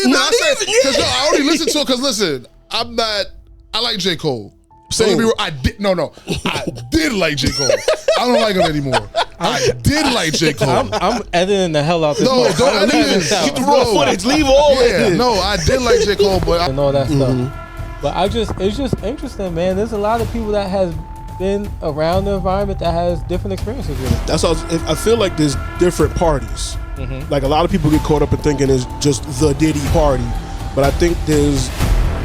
even. Not even. Because I only listen to it because listen, I'm not. I like J. Cole. Same. I did like J. Cole. I don't like him anymore. I did like J. Cole. I'm editing the hell out this. No, don't edit it. Get the raw footage. Leave all that. No, I did like J. Cole, but and all that stuff. But it's just interesting, man. There's a lot of people that has been around the environment that has different experiences with it. That's how I feel like there's different parties. Like a lot of people get caught up in thinking it's just the Diddy party, but I think there's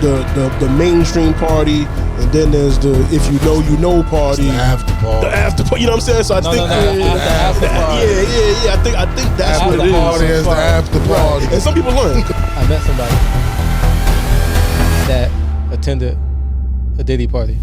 the mainstream party, and then there's the if you know party. the after party. The after party. You know what I'm saying? So I think after party. Yeah. I think that's After what it is. Party is the after party. And some people learn. I met somebody that attended a Diddy party.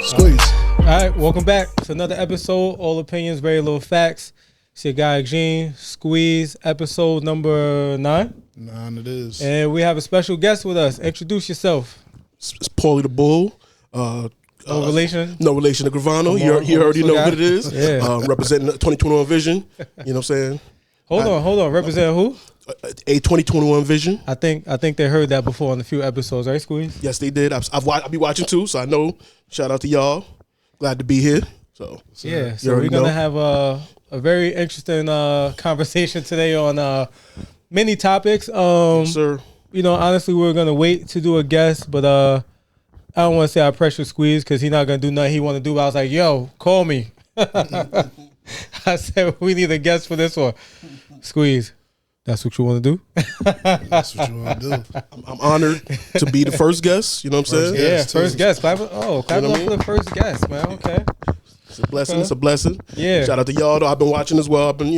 Squeeze. All right, welcome back to another episode. All opinions, very little facts. It's your guy Gene. Squeeze, episode number 9. 9 it is. And we have a special guest with us. Introduce yourself. It's Paulie the Bull. No relation? No relation to Gravano. You already know what it is. Yeah. Representing the 2021 vision. You know what I'm saying? Hold on. Represent who? A 2021 vision. I think they heard that before on a few episodes, right, Squeeze? Yes, they did. I'll be watching too, so I know. Shout out to y'all. Glad to be here. So we're gonna have a very interesting conversation today on many topics. Yes, sir. You know, honestly, we're gonna wait to do a guest, but I don't want to say I pressure Squeeze because he's not gonna do nothing he want to do. But I was like, yo, call me. I said we need a guest for this one. Squeeze. That's what you want to do? That's what you want to do. I'm honored to be the first guest. You know what I'm saying? First guest. Clap it up for the first guest, man. Okay. It's a blessing. It's a blessing. Yeah. Shout out to y'all, though. I've been watching as well. I've been,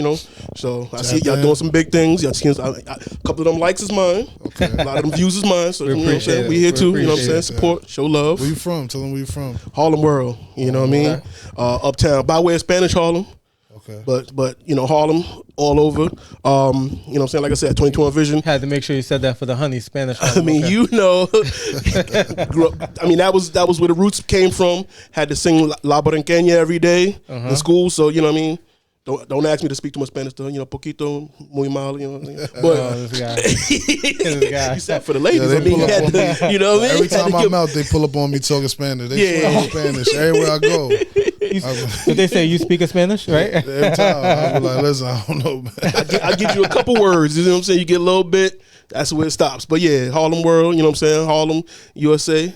so I see y'all doing some big things. Y'all seeing, a couple of them likes is mine. Okay. A lot of them views is mine. So, you know what I'm saying? We here too. You know what I'm saying? Support, show love. Where you from? Tell them where you from. Harlem World. You know what I mean? Uptown. By way of Spanish Harlem. Okay. But Harlem all over. You know what I'm saying? Like I said, 2021 vision. Had to make sure you said that for the honey Spanish. I mean, grew up, I mean, that was where the roots came from. Had to sing La Barranqueña every day in school. So, you know what I mean? Don't ask me to speak too much Spanish, though. Poquito, muy mal, you know what I mean? But this guy. you said for the ladies. Yeah, I mean, you know what I mean? Every time I'm out, they pull up on me talking Spanish. They swear I'm Spanish everywhere I go. But they say you speak a Spanish, right? Every time I be like, listen, I don't know, man. I give you a couple words. You know what I'm saying? You get a little bit. That's where it stops. But yeah, Harlem World. You know what I'm saying? Harlem, USA.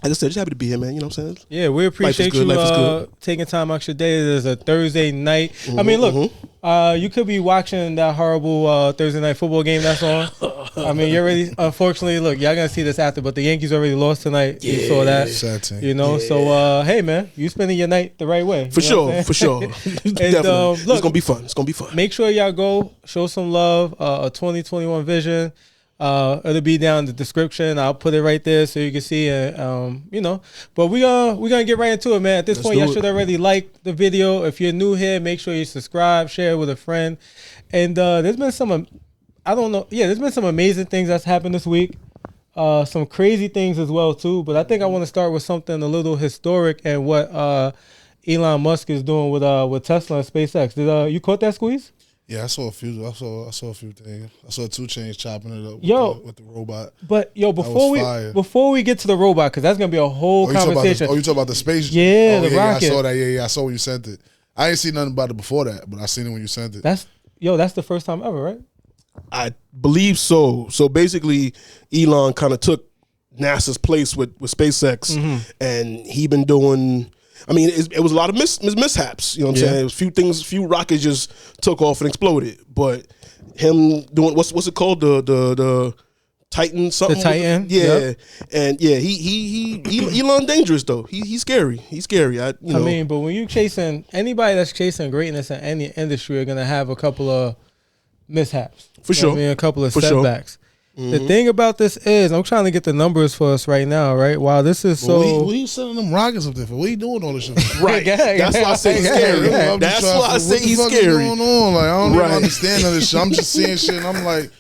Like I said, just happy to be here, man. You know what I'm saying? Yeah, we appreciate you taking time out your day. There's a Thursday night. I mean, look, you could be watching that horrible Thursday night football game that's on. I mean, you're already, unfortunately, look, y'all gonna see this after, but the Yankees already lost tonight. Yeah, you saw that. Sad team. You know, so hey, man, you spending your night the right way. For sure. Definitely. Look, it's gonna be fun. It's gonna be fun. Make sure y'all go show some love. A 2021 vision. It'll be down in the description. I'll put it right there so you can see it. But we're gonna get right into it, man. At this point, y'all should already like the video. If you're new here, make sure you subscribe, share it with a friend. And there's been some, there's been some amazing things that's happened this week. Some crazy things as well too. But I think I want to start with something a little historic and what Elon Musk is doing with Tesla and SpaceX. Did you caught that, Squeeze? Yeah, I saw a few things. I saw 2 Chainz chopping it up with the robot. But before we get to the robot, because that's gonna be a whole conversation. You talking about the space? Yeah, the rocket. I saw that. Yeah, I saw when you sent it. I ain't seen nothing about it before that, but I seen it when you sent it. That's the first time ever, right? I believe so. So basically, Elon kind of took NASA's place with SpaceX, and he been doing. I mean, it was a lot of mishaps. You know what I'm saying? It was few rockets just took off and exploded. But him doing what's it called, the Titan something? The Titan, yeah. And yeah, he Elon dangerous though. He's scary. He's scary. I mean, but when you chasing anybody that's chasing greatness in any industry are gonna have a couple of mishaps. For sure. I mean, a couple of setbacks. The thing about this is, I'm trying to get the numbers for us right now, right? Wow, this is so. What are you sending them rockets up there for? What are you doing all this shit? Right. That's why I say he's scary. That's why I say he's scary. What's going on? Like, I don't even understand all this shit. I'm just seeing shit and I'm like,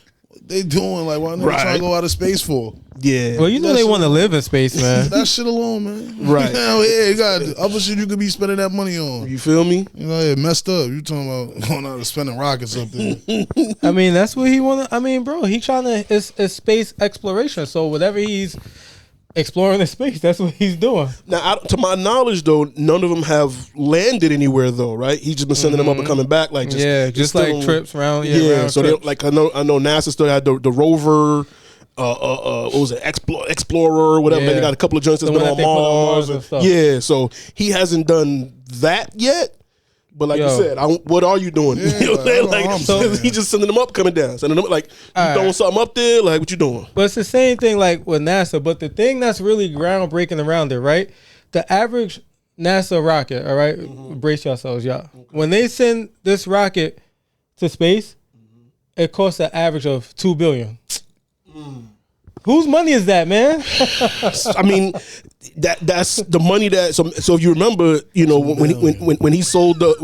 they doing? Like, why not Right. trying to go out of space for? Yeah. Well, you know That they shit- want to live in space, man. That shit alone, man. Right. Hell yeah, you got other shit you could be spending that money on. You feel me? You know, it messed up. You talking about going out and spending rockets up there? I mean, that's what he want to. I mean, bro, he trying to. It's space exploration. So whatever he's exploring in space, that's what he's doing. Now, to my knowledge, though, none of them have landed anywhere, though, right? He's just been sending them up and coming back, like just still- like trips around. Yeah, round so they, trips. like I know NASA still had the rover. What was it? Explorer or whatever. Yeah. They got a couple of joints that's The been one on that they put on Mars. Mars and stuff. Yeah, so he hasn't done that yet. But like you said, what are you doing? Yeah, You know what I'm saying? I know what I'm Like, saying. he's just sending them up, coming down, sending them like you All throwing right. something up there. Like, what you doing? But it's the same thing like with NASA. But the thing that's really groundbreaking around it, right? The average NASA rocket, all right? Brace yourselves, y'all. When they send this rocket to space, it costs an average of $2 billion. Whose money is that, man? I mean, that's the money that. So if you remember, you know, when he sold the I'm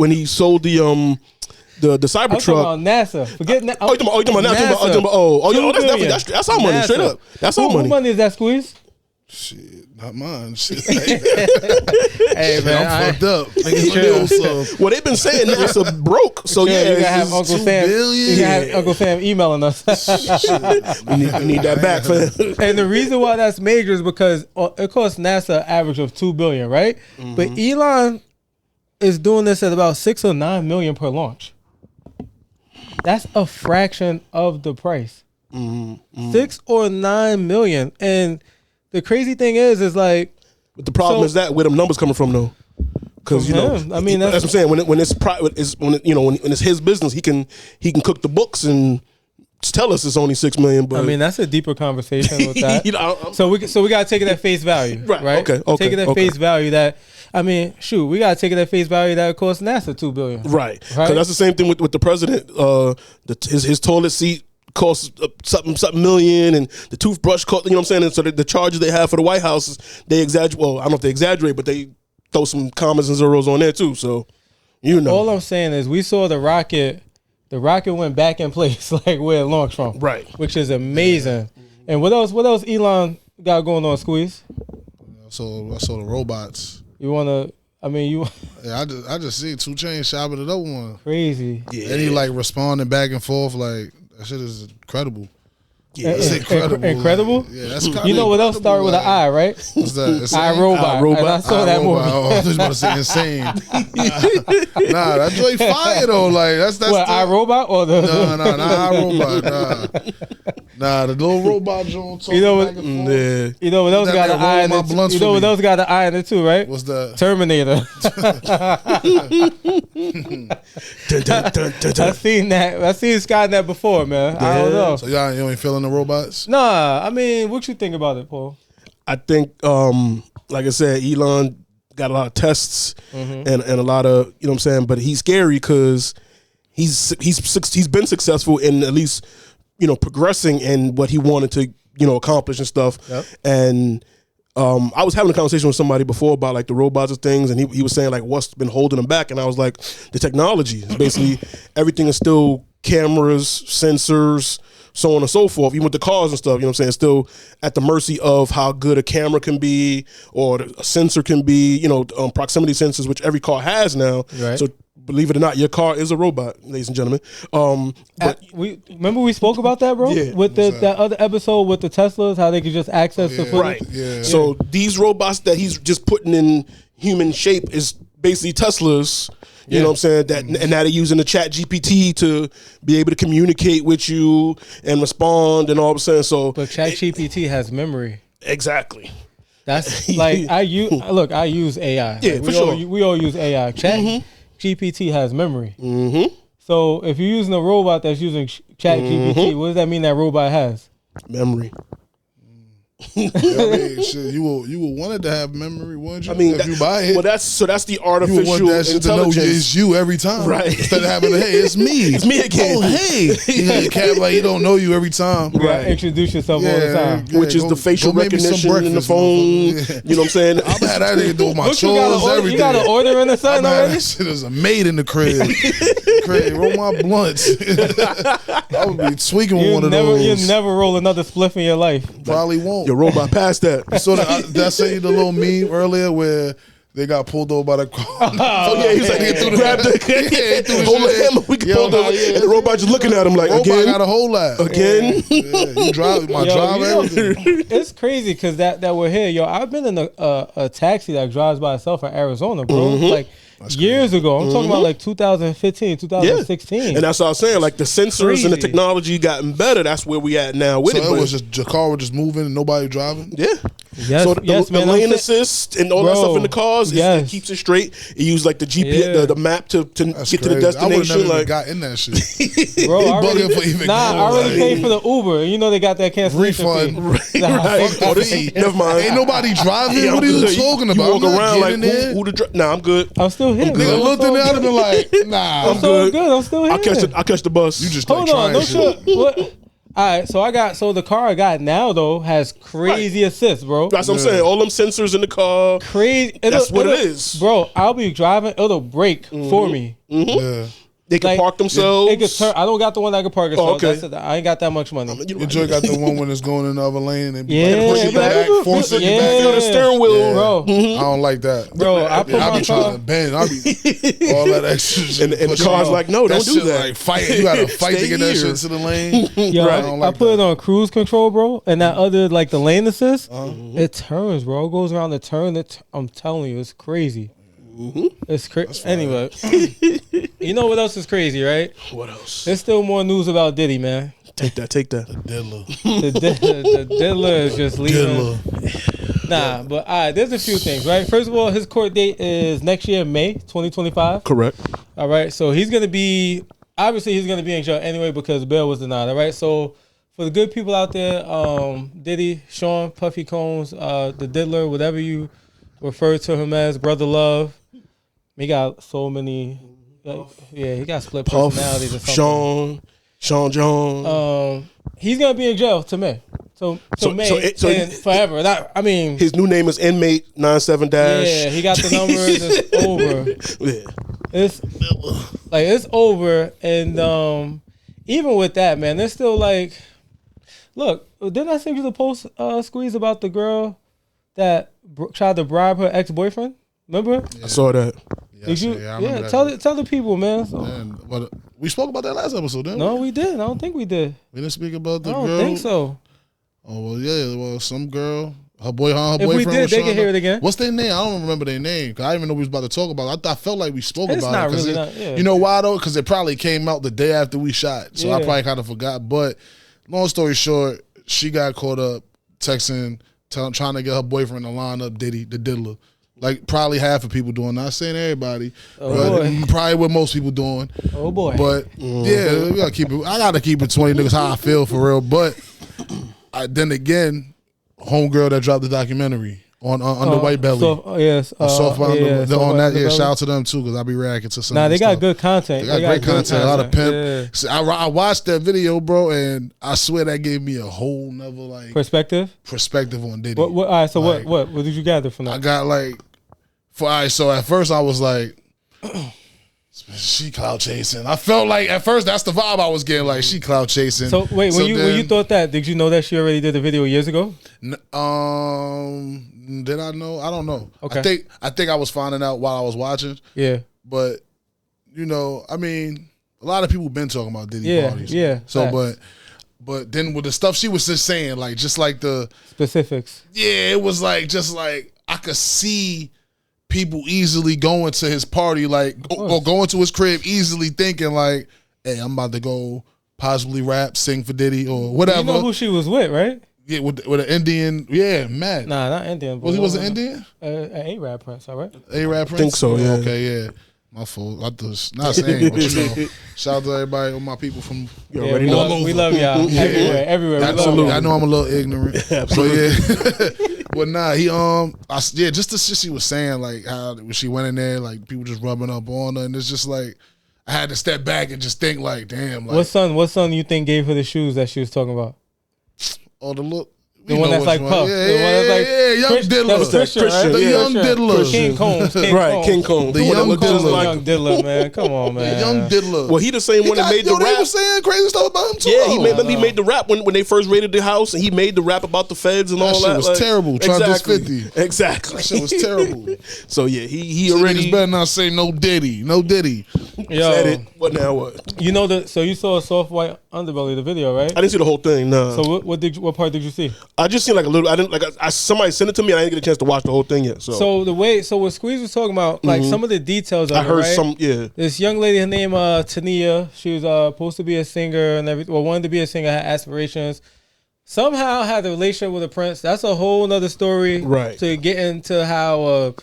talking Cybertruck. about NASA. Forget NASA. Oh, you talking about now? NASA. That's definitely $2 that's our money, straight NASA. up. That's our Who money. money is that, Squeeze? Shit, not mine. Shit, Hey, man. I'm fucked up. Niggas Sure. so Well, they've been saying NASA broke, so Yeah, you yeah, gotta have it's Uncle $2 Sam. billion? You gotta have Uncle Sam emailing us. we need that back, fam. And the reason why that's major is because it costs NASA an average of $2 billion, right? But Elon is doing this at about $6 or $9 million per launch. That's a fraction of the price. 6 or 9 million. And the crazy thing is like, But the problem So- is that where them numbers coming from, though. Because you know, From him. I mean, that's what I'm saying. When it's when it's his business, he can cook the books and tell us it's only 6 million. But I mean, that's a deeper conversation with that. You know, So we gotta take it at face value, Right, right? okay, Take it at okay. face value that, I mean, shoot, we gotta take it at face value that it costs NASA $2 billion. right. Because Right. that's the same thing with the president. His toilet seat costs something million, and the toothbrush cost. You know what I'm saying? And so the charges they have for the White House, they exaggerate. Well, I don't know if they exaggerate, but they throw some commas and zeros on there too. So you know, All I'm saying is we saw the rocket. The rocket went back in place, like where it launched from, Right. Which is amazing. And what else? What else Elon got going on, Squeeze? So I saw the robots. You wanna? I mean, you Yeah, I just see 2 Chainz shopping it up one. crazy. yeah, And he like responding back and forth like that shit is incredible. yeah. That's incredible. Incredible? Like, yeah, that's kind You know what else started with an I, right? What's that? Insane? iRobot. iRobot. And I saw that movie. Oh, I was about to say insane. Nah, that joint fire though. Like that's What, the, iRobot or the? Nah, not iRobot. Nah, the little robot joint talking You know what- back and forth. Yeah. You know what else That got man an I in rolled my it? blunts You for know what me. else got an I in it too, right? What's that? Terminator. Dun, dun, dun, dun, dun. I've seen that. I've seen Skynet before, man. I don't know. So y'all you ain't feeling the robots? Nah, I mean, what you think about it, Paul? I think, like I said, Elon got a lot of tests and a lot of, you know what I'm saying, but he's scary because he's been successful in at least, you know, progressing in what he wanted to, you know, accomplish and stuff. Yep. And I was having a conversation with somebody before about like the robots and things, and he was saying like what's been holding him back, and I was like, the technology. It's basically everything is still cameras, sensors, so on and so forth. Even with the cars and stuff, you know what I'm saying, it's still at the mercy of how good a camera can be or a sensor can be, you know, proximity sensors, which every car has now. Right. So believe it or not, your car is a robot, ladies and gentlemen. But We remember we spoke about that, bro. Yeah. With that other episode with the Teslas, how they could just access the footage. right. Yeah. So these robots that he's just putting in human shape is basically Teslas. You know what I'm saying? That and now they're using the Chat GPT to be able to communicate with you and respond and all of a sudden. So But ChatGPT has memory. exactly. That's like I use AI. Yeah, Like, for sure. We all use AI. Chat GPT has memory. So if you're using a robot that's using Chat GPT, what does that mean that robot has? Memory. I mean, shit, you will want it to have memory, wouldn't you? I mean, if you buy it, well, that's the you artificial would want that shit to know intelligence. it's you every time, Right. Instead of having, hey, it's me, It's me again. Oh, hey, you cat like he don't know you every time, Right. Introduce yourself all the time. yeah, Which is go- the facial go make me some recognition in the breakfast, phone. motherfucker. Yeah. You know what I'm saying? I've had that nigga do my Look, chores, everything. you got an order in the I've sun had already? that shit as a maid in the crib. Roll my blunts. I would be tweaking with one of those. You never roll another spliff in your life. Probably won't. Your robot passed that. So did I say the little meme earlier where they got pulled over by the car? Oh yeah, he's like, grab the he threw the hold the shit. hammer. We can Yo, pull the nah, yeah. and the robot just looking at him like Robot again, got a whole lot. again. Yeah, you drive my drive you know, everything. it's crazy because that we're here. Yo, I've been in a taxi that drives by itself in Arizona, bro. Like years ago. I'm talking about like 2015, 2016. And that's what I was saying. Like the sensors and the Crazy. technology gotten better. That's where we at now with So it. it but- was just the car was just moving and nobody driving. yeah. Yes, So the yes, man. lane I'm saying- assist and all that Bro, stuff in the cars, it yes. keeps it straight. It used like the GPS, Yeah. the map to That's get to the crazy. I would have destination. never even Like got in that shit. Bro, He I already, bugging for even I going, already like- paid for the Uber. You know they got that cancellation Refund. fee. Nah, Right. fuck Oh, that this fee. never mind. Ain't nobody driving. Yeah, What I'm are you good. talking You about? walk I'm not around like getting there. who the nah, I'm good. I'm still here. Nigga man. looked in there and been like, nah, I'm so good. I'm still here. I'll catch the bus. You just Hold like on, trying no shit. shit. What? All right, so the car I got now though has crazy assist, bro. That's what I'm saying. All them sensors in the car. Crazy. That's what it is. bro. I'll be driving, it'll brake for me. Yeah. They can Like, park themselves. It could turn. I don't got the one that can park itself. Oh, okay. That's it. I ain't got that much money. Your joy got the one when it's going in the other lane and Yeah, pushing you man. back, forcing you Yeah. back. Feel the steering wheel. Yeah. Bro, I don't like that. Bro, I put I my be trying car. to bend. I be all that extra shit. And the Push car's it. like, no, don't do shit that. Like fighting. You gotta fight to Stay get that here. shit to the lane. Yo, I don't I like put it that. on cruise control, bro, and that other like the lane assist, it turns, bro. It goes around the turn. I'm telling you, it's crazy. It's crazy. Anyway, you know what else is crazy, right? What else? There's still more news about Diddy, man. Take that. Diddler. The diddler is just leaving. Diddler. Nah, but all right, there's a few things, right? First of all, his court date is next year, May 2025. Correct. All right, so he's gonna be in jail anyway because bail was denied. All right, so for the good people out there, Diddy, Sean, Puffy Combs, the diddler, whatever you refer to him as, Brother Love, he got so many. He got split Puff, personalities or something. Sean John. He's gonna be in jail till May. So May and forever. I mean, His new name is Inmate 97 dash. yeah, he got the numbers. It's over. Yeah. It's over, and even with that, man, they're still like, look, didn't I send you the post squeeze about the girl that tried to bribe her ex-boyfriend? Remember? I saw that. Did you? I remember that. Tell the people, man. So, But we spoke about that last episode, didn't we? no, we did. I don't think we did. We didn't speak about the I girl. don't think so. Oh well, yeah. Well, some girl, her boyfriend. If we did, was they trying can hear to- it again. What's their name? I don't remember their name. 'Cause I didn't even know we was about to talk about it. I felt like we spoke It's about not it. 'Cause really not, yeah. You know why though? Because it probably came out the day after we shot, so I Yeah. probably kind of forgot. But long story short, she got caught up texting, trying to get her boyfriend to line up Diddy, the diddler. Like probably half of people doing. Not saying everybody, but boy. probably what most people doing. Oh boy. But yeah, we gotta keep it. I gotta keep it 20 niggas how I feel for real. But then again, homegirl that dropped the documentary on the White Belly. Yes. Soft on yeah, Soft on that, Underbelly. shout out to them too because I be reacting to some. Nah, of they the got stuff. good content. They got great good content, a lot of pimp. Yeah. So I watched that video, bro, and I swear that gave me a whole nother like Perspective. perspective on Diddy. All right. So Like, what did you gather from I that? got like, so at first I was like, she cloud chasing. I felt like at first that's the vibe I was getting, like she cloud chasing. So wait, when you thought that, did you know that she already did the video years ago? Did I know? I don't know. Okay. I think I was finding out while I was watching, Yeah. but you know, I mean, a lot of people been talking about Diddy Yeah. parties. Yeah. So, facts. but then with the stuff she was just saying, like just like the Specifics. it was like just like I could see people easily going to his party, like or going to his crib, easily thinking like, "Hey, I'm about to go possibly rap, sing for Diddy or whatever." You know who she was with, right? Yeah, with an Indian, yeah, Matt. Nah, not Indian. Was he was an Indian? An A-Rap Prince, all right? A-Rap Prince? Think so, yeah. Okay, yeah. My fault. I just not saying, but shout out to everybody, all my people from we love y'all everywhere. Absolutely. I know I'm a little ignorant, so yeah. But nah, just the shit she was saying, like how when she went in there, like people just rubbing up on her, and it's just like I had to step back and just think, like, damn, like what son you think gave her the shoes that she was talking about? Oh, the look. The one that's like Puff. Young Diddler. The young Diddler. King Combs. King Combs. The young Diddler. Young Diddler, man. Come on, man. The young Diddler. Well, he the same one that made the rap. They was saying crazy stuff about him too. Yeah, he made the rap when they first raided the house, and he made the rap about the feds and all that. That shit was terrible. Trump is 50. Exactly. That shit was terrible. So yeah, he already better not say no Diddy. No Diddy. Yo, said it. What now? What? You know so you saw a soft white underbelly, the video, right? I didn't see the whole thing. No. So what part did you see? I just seen like a little. I didn't like. Somebody sent it to me, and I didn't get a chance to watch the whole thing yet. So what Squeeze was talking about, like some of the details of I heard right? some. Yeah. This young lady, her name Tania. She was supposed to be a singer and everything. Well, wanted to be a singer, had aspirations. Somehow had a relationship with a prince. That's a whole nother story. Right. To get into how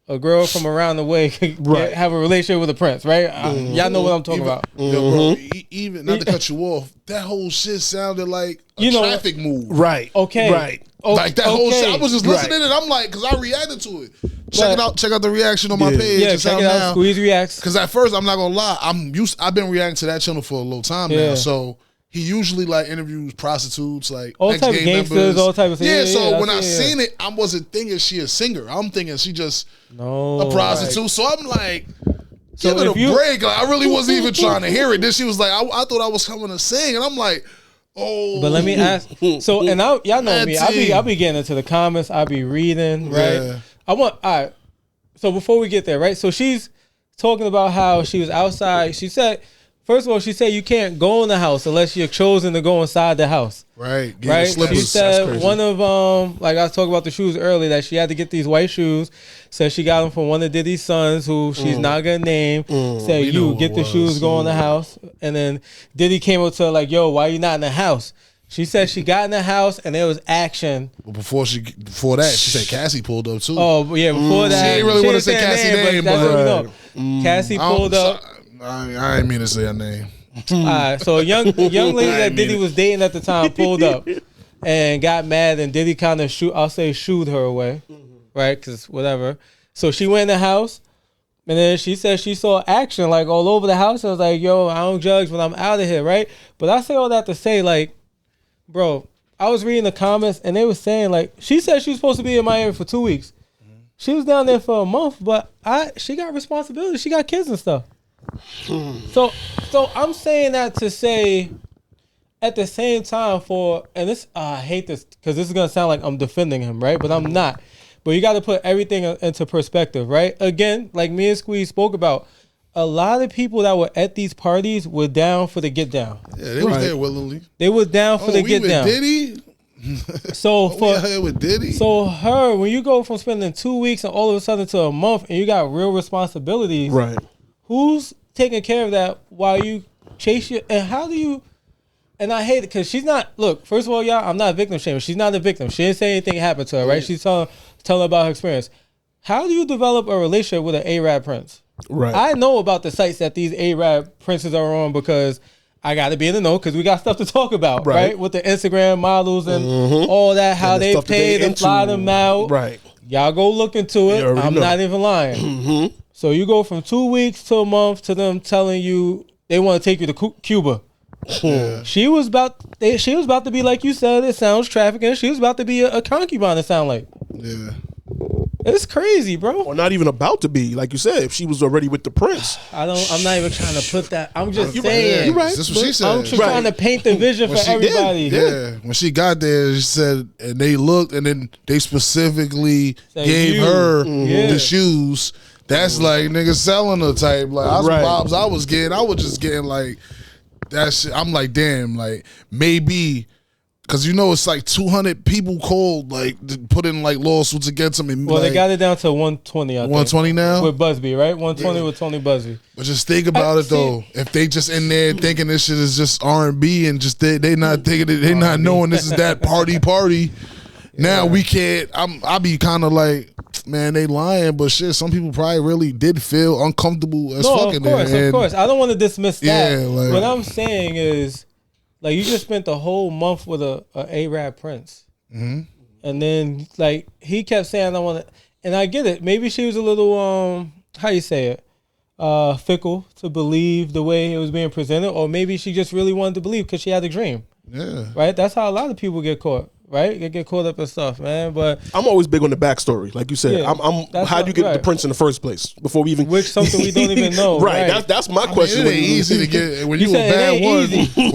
a girl from around the way could have a relationship with a prince, right? Y'all know what I'm talking about. Bro, even not to cut you off, that whole shit sounded like a traffic move. Right. Okay. Right. Like that whole shit. I was just listening and I'm like, because I reacted to it. Check out the reaction on my page. Yeah, check it out. Now. Squeeze reacts. Because at first, I'm not gonna lie, I've been reacting to that channel for a little time now. So he usually like interviews prostitutes, like all type of gangsters, members. All type of things. Yeah, so when I seen it, I wasn't thinking she a singer. I'm thinking she just a prostitute. Right. So I'm like, give it a break. Like, I really wasn't even trying to hear it. Then she was like, I thought I was coming to sing, and I'm like, oh. But let me ask. So and y'all know me. I be getting into the comments. I be reading. Right. Yeah. So before we get there, right? So she's talking about how she was outside. She said. First of all, she said you can't go in the house unless you're chosen to go inside the house. Right. Right. She said one of like I was talking about the shoes earlier, that she had to get these white shoes. Said she got them from one of Diddy's sons, who she's not gonna name. Said you get the shoes, go in the house, and then Diddy came up to her like, "Yo, why you not in the house?" She said she got in the house and there was action. But before that, she said Cassie pulled up too. Oh yeah, before that, she didn't really want to say Cassie's name, but that's what we know. Cassie pulled up. I didn't mean to say her name. So a young lady that Diddy was dating at the time pulled up and got mad, and Diddy kind of shooed her away, right? Because whatever. So she went in the house, and then she said she saw action like all over the house. I was like, yo, I don't judge when I'm out of here, right? But I say all that to say, like, bro, I was reading the comments, and they were saying, like, she said she was supposed to be in Miami for 2 weeks. She was down there for a month, but she got responsibility. She got kids and stuff. So I'm saying that to say, at the same time, and this I hate this because this is gonna sound like I'm defending him, right? But I'm not. But you got to put everything into perspective, right? Again, like me and Squeeze spoke about, a lot of people that were at these parties were down for the get down. Yeah, they was there willingly. They were down for the get down. Diddy? So with Diddy. So when you go from spending 2 weeks and all of a sudden to a month, and you got real responsibilities, right? Who's taking care of that while you chase you? And how do you? And I hate it because she's not. Look, first of all, y'all, I'm not victim shaming. She's not a victim. She didn't say anything happened to her, right? She's telling about her experience. How do you develop a relationship with an Arab prince? Right. I know about the sites that these Arab princes are on because I got to be in the know because we got stuff to talk about, right? With the Instagram models and all that, how they pay them, fly them out. Right. Y'all go look into it. I'm not even lying. So you go from 2 weeks to a month to them telling you they want to take you to Cuba. Yeah. She was about to be, like you said, it sounds trafficking. She was about to be a concubine, it sound like. Yeah. It's crazy, bro. Or not even about to be, like you said, if she was already with the prince. I'm not even trying to put that. I'm just saying. You're right. That's what she said. I'm just trying to paint the vision for everybody. Yeah. When she got there, she said, and they looked, and then they specifically gave her the shoes. That's like niggas selling her type. Like I was vibes I was getting. I was just getting like that shit. I'm like, damn, like maybe. Cause it's like 200 people called, like to put in like lawsuits against him. And, well, they got it down to 120. I think. 120 now with Busby, right? 120 with Tony Busby. But just think about it though. If they just in there thinking this shit is just R&B and just they not thinking it, they not knowing this is that party. Now we can't. I be kind of like, man, they lying, but shit, some people probably really did feel uncomfortable as fucking of course. I don't want to dismiss that. Yeah, like, what I'm saying is, like, you just spent the whole month with a Arab prince. Mm-hmm. And then, like, he kept saying, I want to, and I get it. Maybe she was a little, how you say it? Fickle to believe the way it was being presented, or maybe she just really wanted to believe because she had a dream. Yeah. Right? That's how a lot of people get caught. Right? They get caught up in stuff, man. But I'm always big on the backstory, like you said. Yeah, How do you get the prince in the first place before we even? Which something we don't even know. Right. That's my question. It ain't easy to get when you a said bad it ain't one.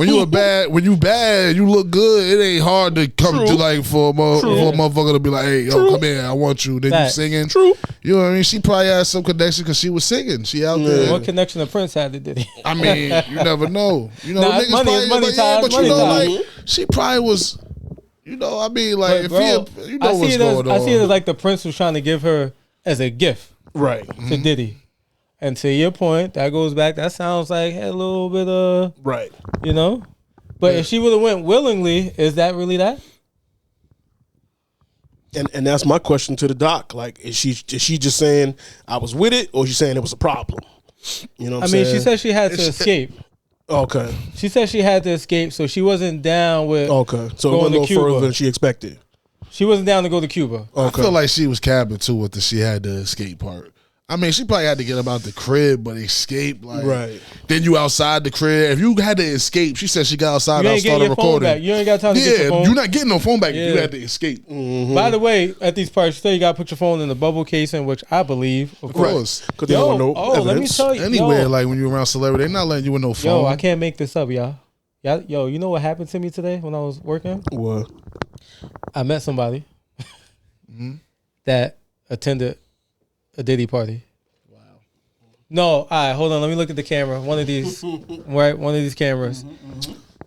When you bad, you look good. It ain't hard to come to like for a motherfucker to be like, hey, yo, come here, I want you. Then you singing. True. You know what I mean? She probably had some connection because she was singing. She out there. What connection the prince had to Diddy? I mean, you never know. You know, Nah, niggas money is money ties, but you money know, ties. like she probably was. You know, I mean, like, But, bro, if you know what's going on. I see it as like the prince was trying to give her as a gift, right, to Diddy. And to your point, that goes back. That sounds like a little bit of right. You know, but if she would have went willingly, is that really that? And that's my question to the doc. Like, is she just saying I was with it, or is she saying it was a problem? You know what I'm saying? She said she had to escape. Okay. She said she had to escape, so she wasn't down with. Okay. So it going went a to little Cuba. further than she expected. She wasn't down to go to Cuba. Okay. I feel like she was capping too with the she had to escape part. I mean, she probably had to get him out the crib, but escape, like, right. Then you outside the crib. If you had to escape, she said she got outside and started recording. Back. You ain't got time to get your phone. You're not getting no phone back if you Yeah. had to escape. Mm-hmm. By the way, at these parties, you say you got to put your phone in the bubble casing, which I believe, of course. Because they don't know evidence. Let me tell you. Anywhere, like when you're around celebrity, they're not letting you in no phone. Yo, I can't make this up, y'all. Yo, you know what happened to me today when I was working? What? I met somebody that attended a Diddy party. No, all right, hold on. Let me look at the camera. One of these, right? One of these cameras.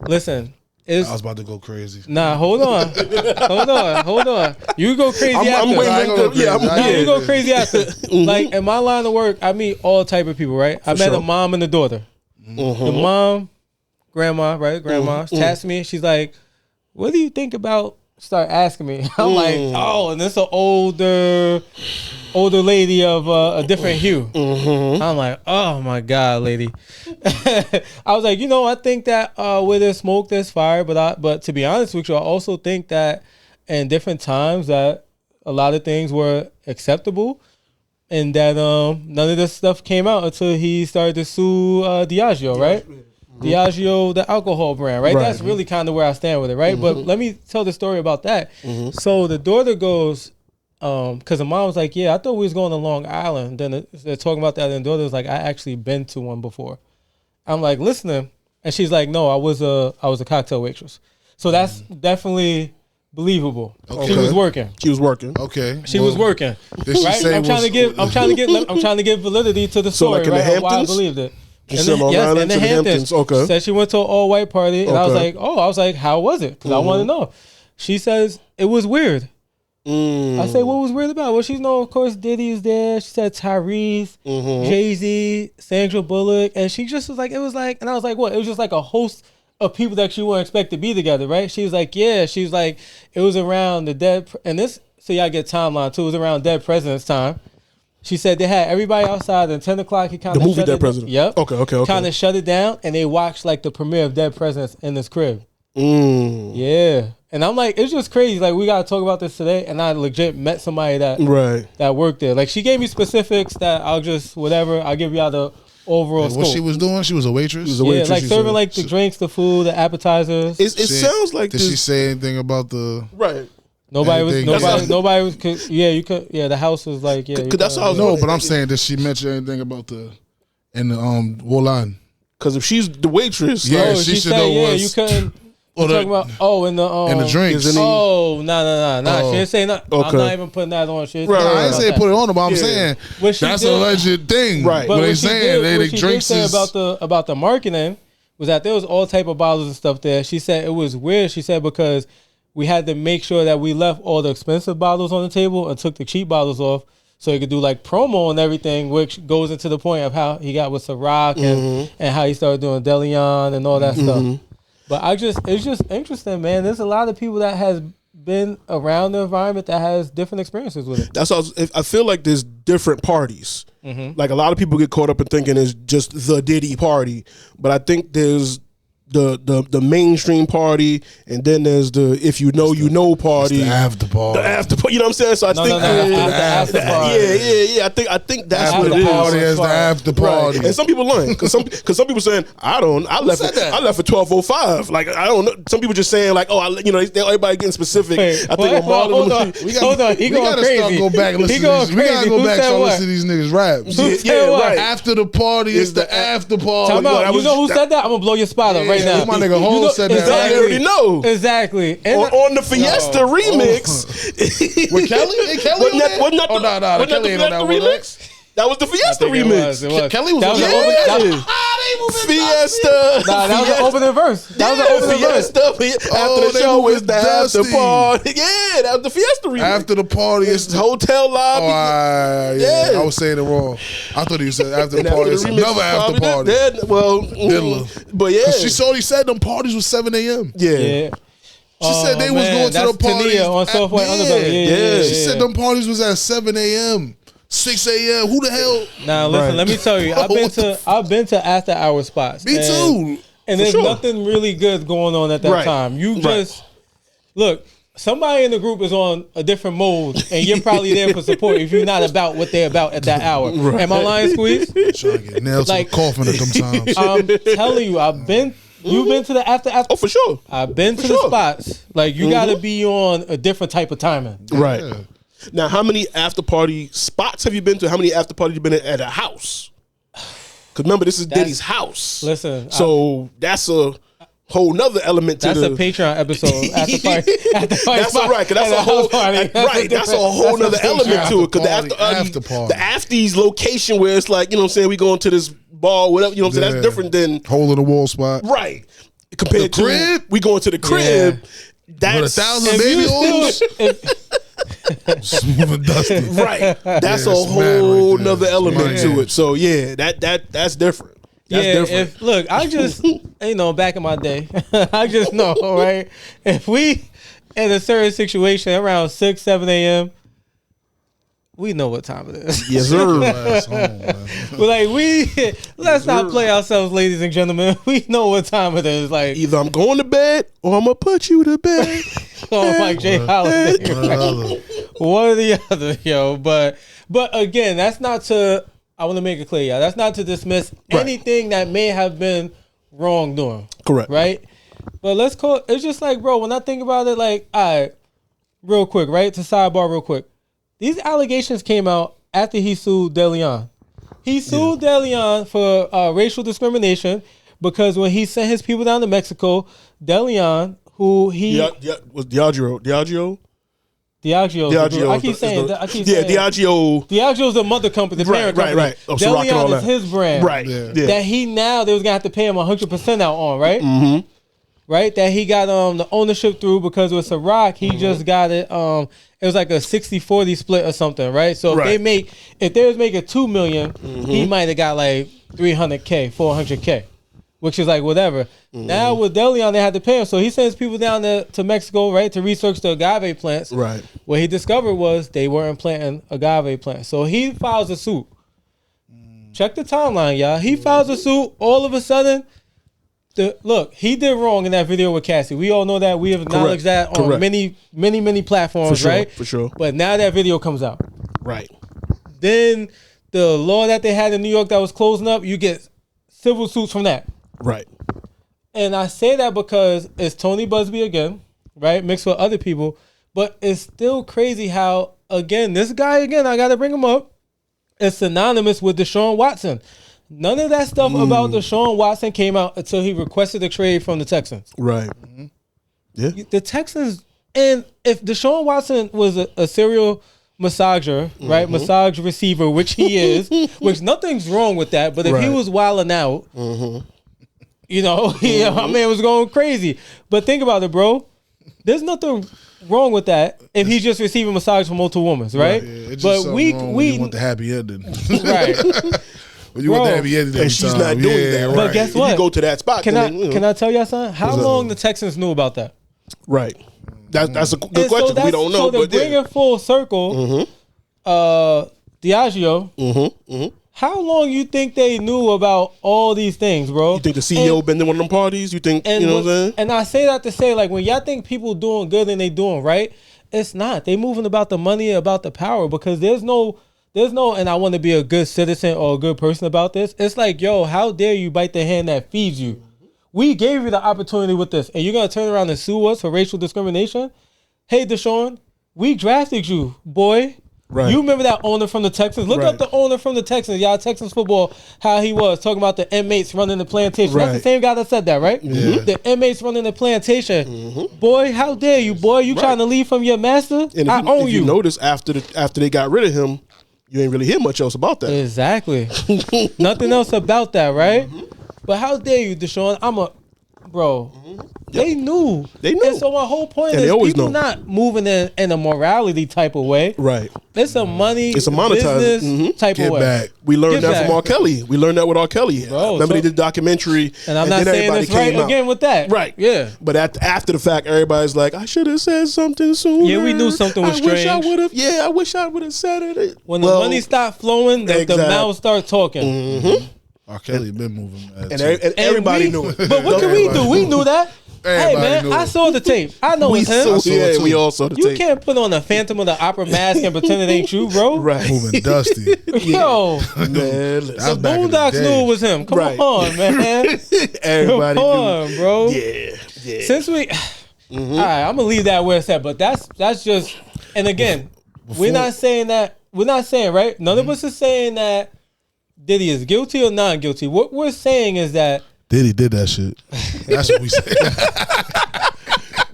Listen, I was about to go crazy. Nah, hold on. Hold on. You go crazy after. I'm waiting. You go crazy after. Like, in my line of work, I meet all type of people, right? I met a mom and a daughter. The mom, grandma, right? Grandma, tasked me. She's like, what do you think about, start asking me. I'm like, oh, and this an older lady of a different hue. I'm like, oh my God, lady. I was like, I think that where there's smoke, there's fire. But to be honest with you, I also think that in different times that a lot of things were acceptable, and that none of this stuff came out until he started to sue Diageo, right? Diageo, the alcohol brand, right? That's really kind of where I stand with it, right? But let me tell the story about that. So the daughter goes, because the mom was like, yeah, I thought we was going to Long Island. Then they're talking about that, and the daughter was like, I actually been to one before. I'm like, listening, and she's like, no, I was a cocktail waitress. So that's definitely believable. Okay. She was working. Okay. She was working. Right? I'm trying to give validity to the story, like in the right? Why I Hamptons? believed it. Yes, in the Hamptons. Okay. Said she went to an all-white party, and I was like, how was it? Because I want to know. She says it was weird. I say, what was weird about it? Well, she's of course, Diddy is there. She said Tyrese, Jay-Z, Sandra Bullock, and she just was like, it was like, and I was like, what? It was just like a host of people that you wouldn't expect to be together, right? She was like, yeah. She was like, it was around the dead, and this, so y'all get timeline too. It was around dead president's time. She said they had everybody outside, and 10 o'clock he kind of the movie Dead President. Yep. Okay. Kind of shut it down, and they watched like the premiere of Dead Presidents in this crib. Yeah. And I'm like, it's just crazy. Like, we gotta talk about this today. And I legit met somebody that worked there. Like, she gave me specifics that I'll give y'all the overall scope. What she was doing? She was a waitress. Yeah, like serving like the drinks, the food, the appetizers. It sounds like. Did she say anything about the right? Nobody was. Yeah, the house was like, yeah. That's how I know. But I'm saying, did she mention anything about the Wolan? Because if she's the waitress, yeah, she should know. Yeah, you couldn't. Talking about in the drinks. No. She didn't say nothing. Okay. I'm not even putting that on. She I didn't say put it on her, but I'm saying that's an alleged thing. Right. But they saying they drinks say about the marketing was that there was all type of bottles and stuff there. She said it was weird. She said because we had to make sure that we left all the expensive bottles on the table and took the cheap bottles off, so he could do like promo and everything, which goes into the point of how he got with Ciroc and how he started doing Deleon and all that stuff. But it's just interesting, man. There's a lot of people that has been around the environment that has different experiences with it. That's all. I feel like there's different parties. Mm-hmm. Like a lot of people get caught up in thinking it's just the Diddy party, but I think there's the mainstream party, and then there's the if you know party, the after party. The after party, you know what I'm saying? So I think after party. Yeah. I think that's what it is. Party is the after party. Right. And some people lying because some people saying I left for 12:05. Like I don't know. Some people just saying like everybody getting specific. Wait, I think hold on. We gotta start go back and listen to these. We gotta go back and listen to these niggas raps. Yeah, right. After the party, it's the after party. You know who said that? I'm gonna blow your spot up right now. My nigga Hole said that. Exactly. I already know. Exactly. On the Fiesta remix. With Kelly? Kelly wasn't that the Kelly ain't on that remix? That was the Fiesta remix. It was. Kelly was that on that. Fiesta. Nah, that was the opening verse. That was the opening verse. After the show is the after party. Yeah, that was the Fiesta remix. After the party, it's hotel lobby. Yeah, I was saying it wrong. I thought he said after the party, it's another after party. But yeah. She already said them parties was 7 a.m. Yeah. She said they was going to the parties. Tania on Software Underbelly. Yeah. She said them parties was at 7 a.m. 6 a.m. Who the hell? Now listen, let me tell you, I've been to after hour spots. Me too. And there's nothing really good going on at that time. You just look. Somebody in the group is on a different mode, and you're probably there for support if you're not about what they're about at that hour. Right. Am I lying, Squeeze? Trying to get nailed to the coffin at them times. I'm telling you, you've been to the after. Oh, for sure. I've been to the spots. Like, you got to be on a different type of timing. Right. Yeah. Now, how many after party spots have you been to? How many after parties have you been at a house? Because remember, this is Diddy's house. Listen. So that's a whole nother element to that's a Patreon episode. That's all right. Cause that's a whole right. That's a whole nother element to it. Because the after's location where it's like, you know what I'm saying, we going to this bar, whatever. You know what I'm saying. That's different than hole in the wall spot. Right. Compared to crib, we going to the crib. Yeah. That's 1,000 baby oils. Smooth and dusty. Right. That's a whole nother element to it. So yeah, that's different. Look, I just, back in my day, I just know, right? If we in a certain situation around 6, 7 a.m., we know what time it is. Yes, sir. Let's not play ourselves, ladies and gentlemen. We know what time it is. Like, either I'm going to bed or I'm gonna put you to bed. Like Jay Holiday. One or the other, yo. But again, that's not to. I want to make it clear, y'all. That's not to dismiss anything that may have been wrongdoing. Correct. Right? But let's call it. It's just like, bro, when I think about it, like, all right, real quick, right? To sidebar real quick. These allegations came out after he sued DeLeon. He sued DeLeon for racial discrimination because when he sent his people down to Mexico, DeLeon, who he... was Diageo? Diageo. I keep saying. Diageo. Diageo's the mother company, the parent company. Right. Oh, so DeLeon is his brand. Right. Yeah. That he now, they was going to have to pay him 100% out on, right? Mm-hmm. Right? That he got the ownership through because with Ciroc, he just got it. It was like a 60-40 split or something, right? So if they was making $2 million, he might have got like $300K, $400K, which is like whatever. Now with DeLeon, they had to pay him. So he sends people down to Mexico, right, to research the agave plants. Right. What he discovered was they weren't planting agave plants. So he files a suit. Check the timeline, y'all. He files a suit. All of a sudden, look, he did wrong in that video with Cassie. We all know that. We have acknowledged that on many platforms, right? For sure. But now that video comes out. Right. Then the law that they had in New York that was closing up, you get civil suits from that. Right. And I say that because it's Tony Busby again, right? Mixed with other people. But it's still crazy how, again, this guy, I got to bring him up. It's synonymous with Deshaun Watson. None of that stuff about Deshaun Watson came out until he requested a trade from the Texans. Right. Yeah. The Texans, and if Deshaun Watson was a serial massager, right? Massage receiver, which he is, which nothing's wrong with that. But if he was wilding out, my man was going crazy. But think about it, bro. There's nothing wrong with that if he's just receiving massage from multiple women, right? Yeah, but we want the happy ending, right? When you want the happy ending, and she's not doing that. Right. But guess what? If you go to that spot, can I tell y'all something? How long the Texans knew about that? Right. That's a good question. We don't know. So to bring it full circle, Diageo, how long you think they knew about all these things, bro? You think the CEO been to one of them parties? You think, you know what I'm saying? And I say that to say, like, when y'all think people doing good and they doing right, it's not. They moving about the money, about the power, because there's no, and I want to be a good citizen or a good person about this. It's like, yo, how dare you bite the hand that feeds you? We gave you the opportunity with this, and you're going to turn around and sue us for racial discrimination? Hey, Deshaun, we drafted you, boy. Right. You remember that owner from the Texans? Look up the owner from the Texans. Y'all, Texans football, how he was talking about the inmates running the plantation. That's the same guy that said that, right? Yeah. The inmates running the plantation. Boy, how dare you, boy? You trying to leave from your master? And I own you. If you notice, after they got rid of him, you ain't really hear much else about that. Exactly. Nothing else about that, right? But how dare you, Deshaun? Bro. They knew. And so my whole point is people not moving in a morality type of way. Right. It's a money, it's a monetized business type of way. Back. We learned that from R. Kelly. We learned that with R. Kelly. Bro, remember they did a documentary. And I'm not saying this right again with that. Right. Yeah. But after the fact, everybody's like, I should have said something sooner. Yeah, we knew something was strange. I wish I would have said it. When the money stopped flowing, the mouth start talking. R. Kelly been moving. And everybody knew it. But what can we do? We knew that. Hey man, I saw the tape. I know it's him. We all saw the tape. You can't put on a Phantom of the Opera mask and pretend it ain't you, bro. Right. Moving dusty. Yo, man, the Boondocks knew it was him. Come on, man. Everybody Come on, bro. Yeah. Since we, all right, I'm gonna leave that where it's at. But that's just, and again, we're not saying that. We're not saying, right? None of us is saying that Diddy is guilty or not guilty. What we're saying is that Diddy did that shit. That's what we said.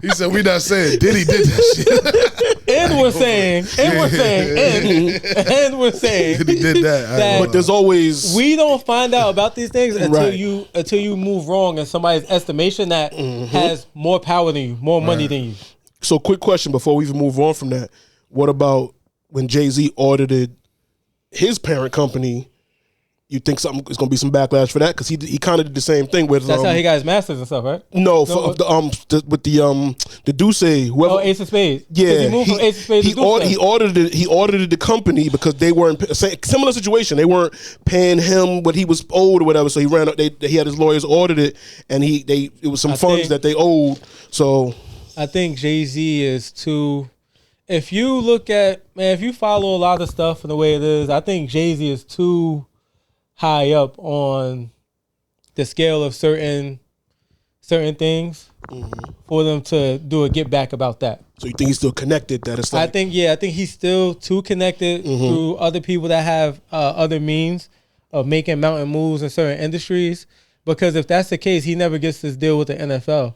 He said we not saying Diddy did that shit. And we're saying Diddy did that. But there's always, we don't find out about these things until you move wrong in somebody's estimation that has more power than you, more money than you. So quick question before we even move on from that. What about when Jay-Z audited his parent company? You think something is going to be some backlash for that? Because he kind of did the same thing with. That's how he got his masters and stuff, right? No, with the Duce, whoever. Ace of Spades. Yeah, he moved from Ace of Spades to Duce. He audited the company because they weren't similar situation. They weren't paying him what he was owed or whatever. So he ran up. He had his lawyers audit it, and it was some funds that they owed. So I think Jay-Z is too. If you look at if you follow a lot of stuff in the way it is, I think Jay-Z is too high up on the scale of certain things for them to do a get back about that. So you think he's still connected? That it's like, I think he's still too connected through other people that have other means of making mountain moves in certain industries. Because if that's the case, he never gets this deal with the NFL.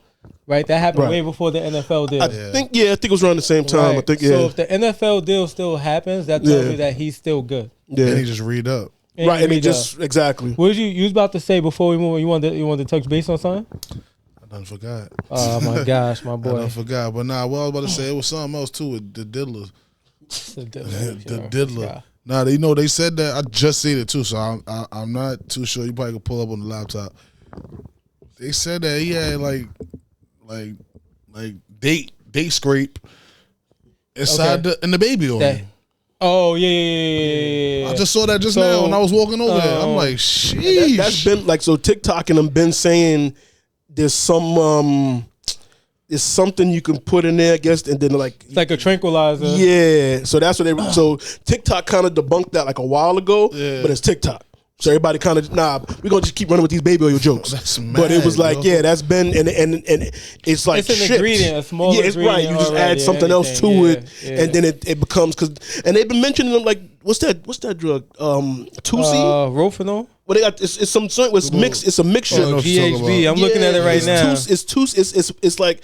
Right, that happened way before the NFL deal. I think it was around the same time. Right. I think So if the NFL deal still happens, that tells me that he's still good. Yeah, and he just read up. And he just exactly. What you was about to say before we move? You wanted to touch base on something? I done forgot. Oh my gosh, my boy! I done forgot. But what I was about to say, it was something else too with the diddler. The diddler. Nah, they said that. I just seen it too, so I'm not too sure. You probably could pull up on the laptop. They said that he had like date scrape inside in the baby oil. Oh yeah. I just saw that just now when I was walking over there. I'm like, sheesh. That's been like, so TikTok and them been saying there's something you can put in there, I guess, and then it's like a tranquilizer. Yeah. So that's what so TikTok kind of debunked that like a while ago, but it's TikTok. So everybody kind of we're gonna just keep running with these baby oil jokes. That's mad, but it was like, that's been and it's like it's an ingredient, a small ingredient. It's right. You just add something else to it, and then it becomes and they've been mentioning them like what's that drug? Tusi? Rofinol. Well, they got it's some sort. It's mixed. It's a mixture. GHB. I'm looking at it right now. It's like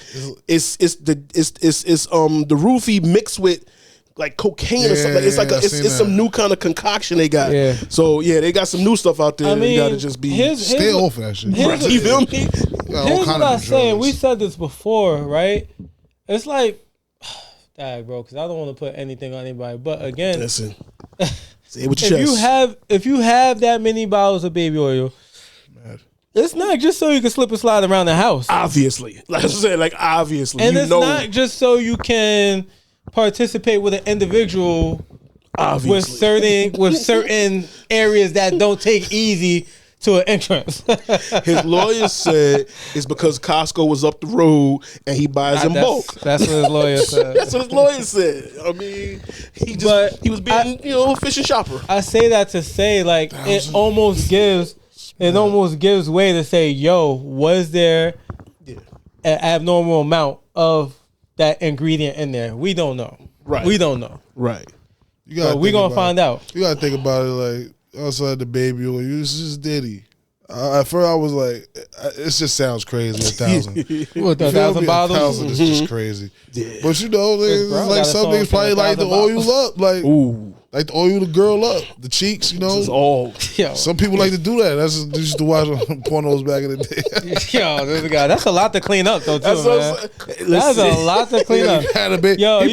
the roofie mixed with like cocaine or something. It's like it's some new kind of concoction they got. Yeah. So they got some new stuff out there. You gotta just be stay off that shit. You feel me? Here's what I'm saying. We said this before, right? It's like, bro, because I don't want to put anything on anybody. But again, listen, say it with your chest. If you have that many bottles of baby oil, It's not just so you can slip and slide around the house. Obviously. Like I said, obviously. And it's not just so you can participate with an individual with certain areas that don't take easy to an entrance. His lawyer said it's because Costco was up the road and he buys in bulk. That's what his lawyer said. That's what his lawyer said. I mean, he was being, a fishing shopper. I say that to say, like, it almost gives way to say, yo, was there an abnormal amount of that ingredient in there? We don't know. Right. We don't know. Right. We're going to find out. You got to think about it like, outside the baby oil, it's just Diddy. At first, I was like, it just sounds crazy. 1,000. What, 1,000 bottles? 1,000 is just crazy. Yeah. But it's like some niggas probably like the oil up, like the oil the girl up, the cheeks, It's all. Yo. Some people like to do that. That's just used to watch pornos back in the day. Yo, there's a guy. That's a lot to clean up, though, too, That's a lot to clean up. He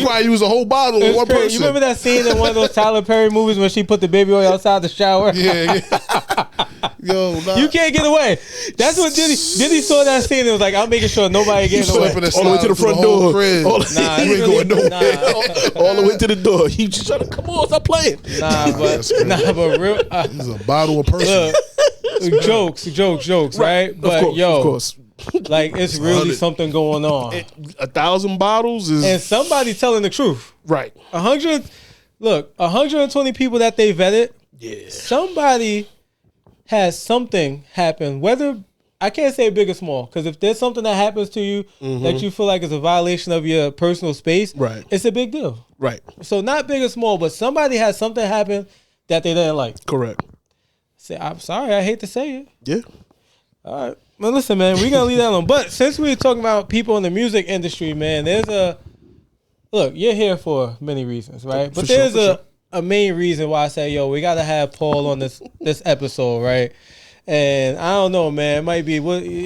probably used a whole bottle with one person. You remember that scene in one of those Tyler Perry movies when she put the baby oil outside the shower? Yeah. Yo, you can't get away. That's what Diddy saw that scene and was like, I'm making sure nobody gets away. All the way to the front door. Nah, you ain't going nowhere. All the way to the door. You just trying to come on, stop playing. Nah, but real. This is a bottle of person. Look, jokes, right? But of course. Like, it's really something going on. 1,000 bottles is, and somebody telling the truth. Right. 120 people that they vetted. Yeah. Somebody has something happen, whether, I can't say big or small, because if there's something that happens to you that you feel like is a violation of your personal space, right, it's a big deal. Right. So not big or small, but somebody has something happen that they didn't like. Correct. Say, I'm sorry, I hate to say it. Yeah. All right. Well, listen, man, we're going to leave that alone. But since we're talking about people in the music industry, man, look, you're here for many reasons, right? But there's a main reason why I say, yo, we got to have Paul on this episode, right? And I don't know, man. It might be,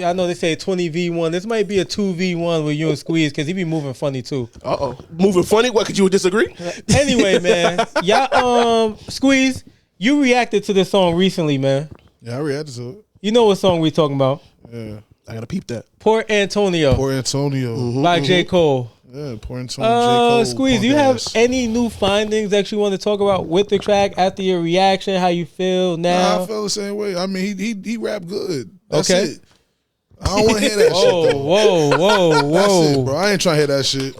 I know they say 20v1. This might be a 2v1 with you and Squeeze, because he be moving funny, too. Uh-oh. Moving funny? What, could you disagree? Anyway, man, y'all, Squeeze, you reacted to this song recently, man. Yeah, I reacted to it. You know what song we talking about? Yeah. I got to peep that. Port Antonio. By J. Cole. Yeah, Port Antonio, J. Cole. Squeeze, do you have any new findings that you want to talk about with the track after your reaction, how you feel now? Nah, I feel the same way. I mean, he rap good. That's it. I don't want to hear that shit. Whoa. That's it, bro. I ain't trying to hear that shit.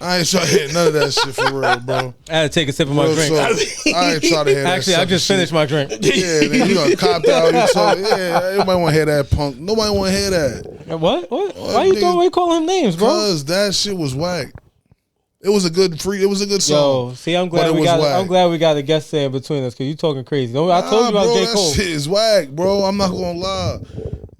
I ain't trying to hear none of that shit for real, bro. I had to take a sip of my drink. I ain't trying to hear that shit. Actually, I just finished my drink. Yeah, man, you done copped out. Everybody want to hear that punk. Nobody want to hear that. What? Why you calling him names, bro? Because that shit was whack. It was a good song. Yo, see, I'm glad we got a guest there in between us, because you talking crazy. I told you about J. Cole. That shit is whack, bro. I'm not gonna lie.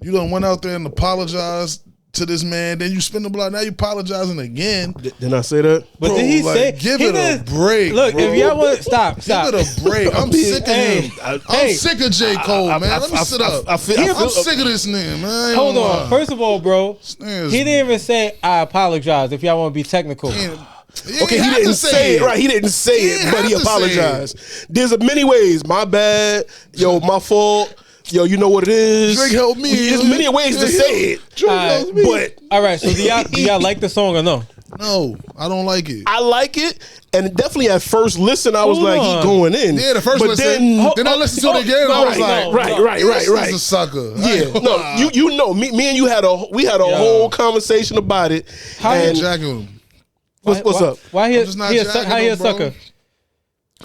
You done went out there and apologized to this man, then you spin the block. Now you apologizing again. Didn't I say that? But bro, did he say? Give it a break. Look, bro. If y'all want, stop. Give it a break. I'm sick of him. I'm sick of J. Cole, man. Let me sit up. I'm sick of this nigga, man. Hold on. First of all, bro, he didn't even say I apologize. If y'all want to be technical. Okay, he didn't say it. Right, he didn't say it, but he apologized. There's many ways. My bad. Yo, my fault. Yo, you know what it is. Drake helped me. There's many ways to say it. Drake helped me. But all right, so do y'all like the song or no? No, I don't like it. I like it, and definitely at first listen, I was like, he going in. Yeah, the first listen. Then I listened to it again. I was like, right. He's a sucker. Yeah, no, you know, me and you had a whole conversation about it. How you jacking him? What's up? Why he a sucker?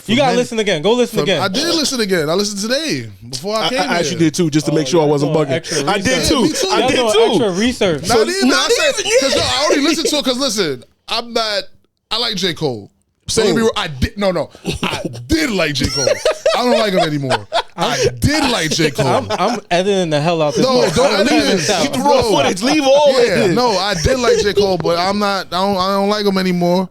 You gotta listen again. Go listen again. I did listen again. I listened today before I came here. I actually did too, just to make sure I wasn't bugging. I did too. I did too. Extra research. Not even. Because I already listened to it. Because listen, I'm not. I like J. Cole. I did like J. Cole. I don't like him anymore. I did like J. Cole. I'm editing the hell out this. No, don't edit this. Keep the raw footage. Leave all it. No, I did like J. Cole, but I'm not. I don't like him anymore.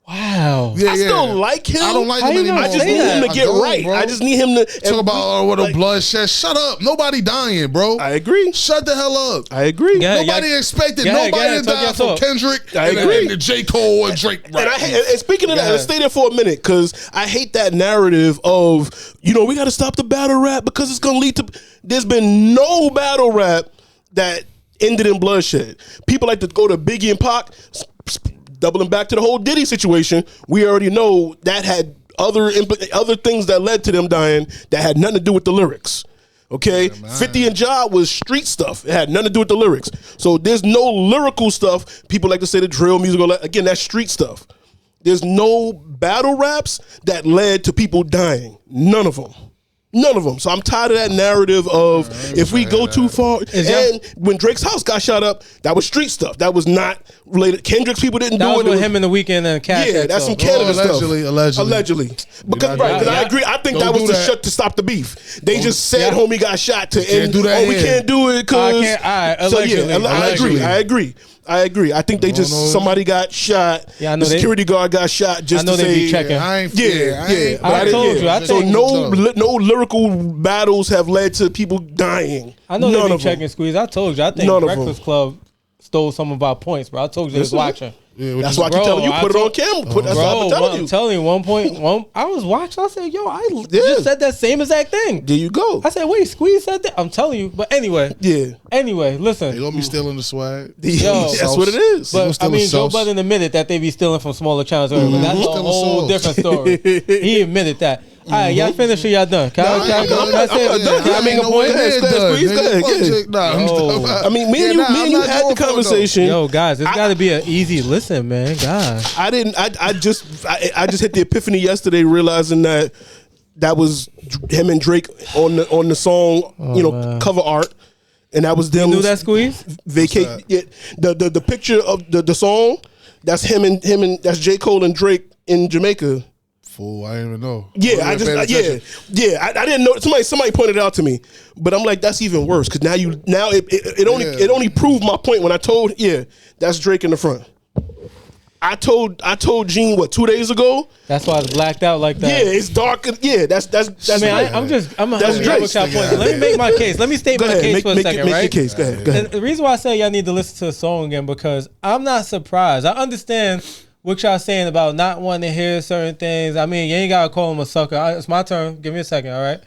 Wow. I still like him. I don't like him anymore. I just need him to get right. Bro. I just need him to talk about what a bloodshed. Shut up. Nobody dying, bro. I agree. Shut the hell up. I agree. Nobody expected nobody to die from Kendrick. I agree. And J. Cole and Drake. Right. And speaking of that, let's stay there for a minute, because I hate that narrative of, we got to stop the battle rap because it's going to lead to. There's been no battle rap that ended in bloodshed. People like to go to Biggie and Pac, doubling back to the whole Diddy situation. We already know that had other things that led to them dying that had nothing to do with the lyrics. Okay, 50 and Ja was street stuff. It had nothing to do with the lyrics. So there's no lyrical stuff. People like to say the drill music. Again, that's street stuff. There's no battle raps that led to people dying. None of them. None of them. So I'm tired of that narrative of if we go too far. And when Drake's house got shot up, that was street stuff. That was not related. Kendrick's people didn't do it. That was with him in the Weekend and Cash. Yeah, that's some Canada stuff. Allegedly. Because I agree. I think that was to stop the beef. They just said homie got shot to end. We can't do it because. I agree. I think they just somebody got shot. Yeah, I know the security guard got shot just to say. Be checking. I told you. So no lyrical battles have led to people dying. I know they be checking, Squeeze. I told you. I think Breakfast Club stole some of our points, bro. I told you they was watching. Yeah, that's why I keep telling you, put it on camera. That's what I'm telling you. 1.1. I was watching. I said, yo, I just said that same exact thing. There you go. I said, wait, Squeeze said that? I'm telling you. But anyway. Yeah. Anyway, listen. They gonna be stealing the swag. Yo, that's what it is. But I mean, Joe Budden admitted that they be stealing from smaller channels. But that's a whole different story. He admitted that. All right, y'all finished or y'all done? Can I make a point? I mean, me and you had the conversation. Yo, guys, it's got to be an easy listen, man. Gosh. I just hit the epiphany yesterday, realizing that was him and Drake on the song, cover art. And that was them. You knew that, Squeeze? Vacate. Yeah, the picture of the song, that's him and that's J. Cole and Drake in Jamaica. Fool, I didn't even know. Yeah, I didn't know. Somebody pointed it out to me, but I'm like, that's even worse because now it only proved my point when I told that's Drake in the front. I told Gene 2 days ago. That's why it's blacked out like that. Yeah, it's dark. Yeah, that's. Man, I'm Drake. Let me make my case. Let me state my case for a second, right? Make your case. Go ahead. And the reason why I say y'all need to listen to the song again because I'm not surprised. I understand what y'all saying about not wanting to hear certain things. I mean, you ain't gotta call him a sucker. It's my turn. Give me a second, all right?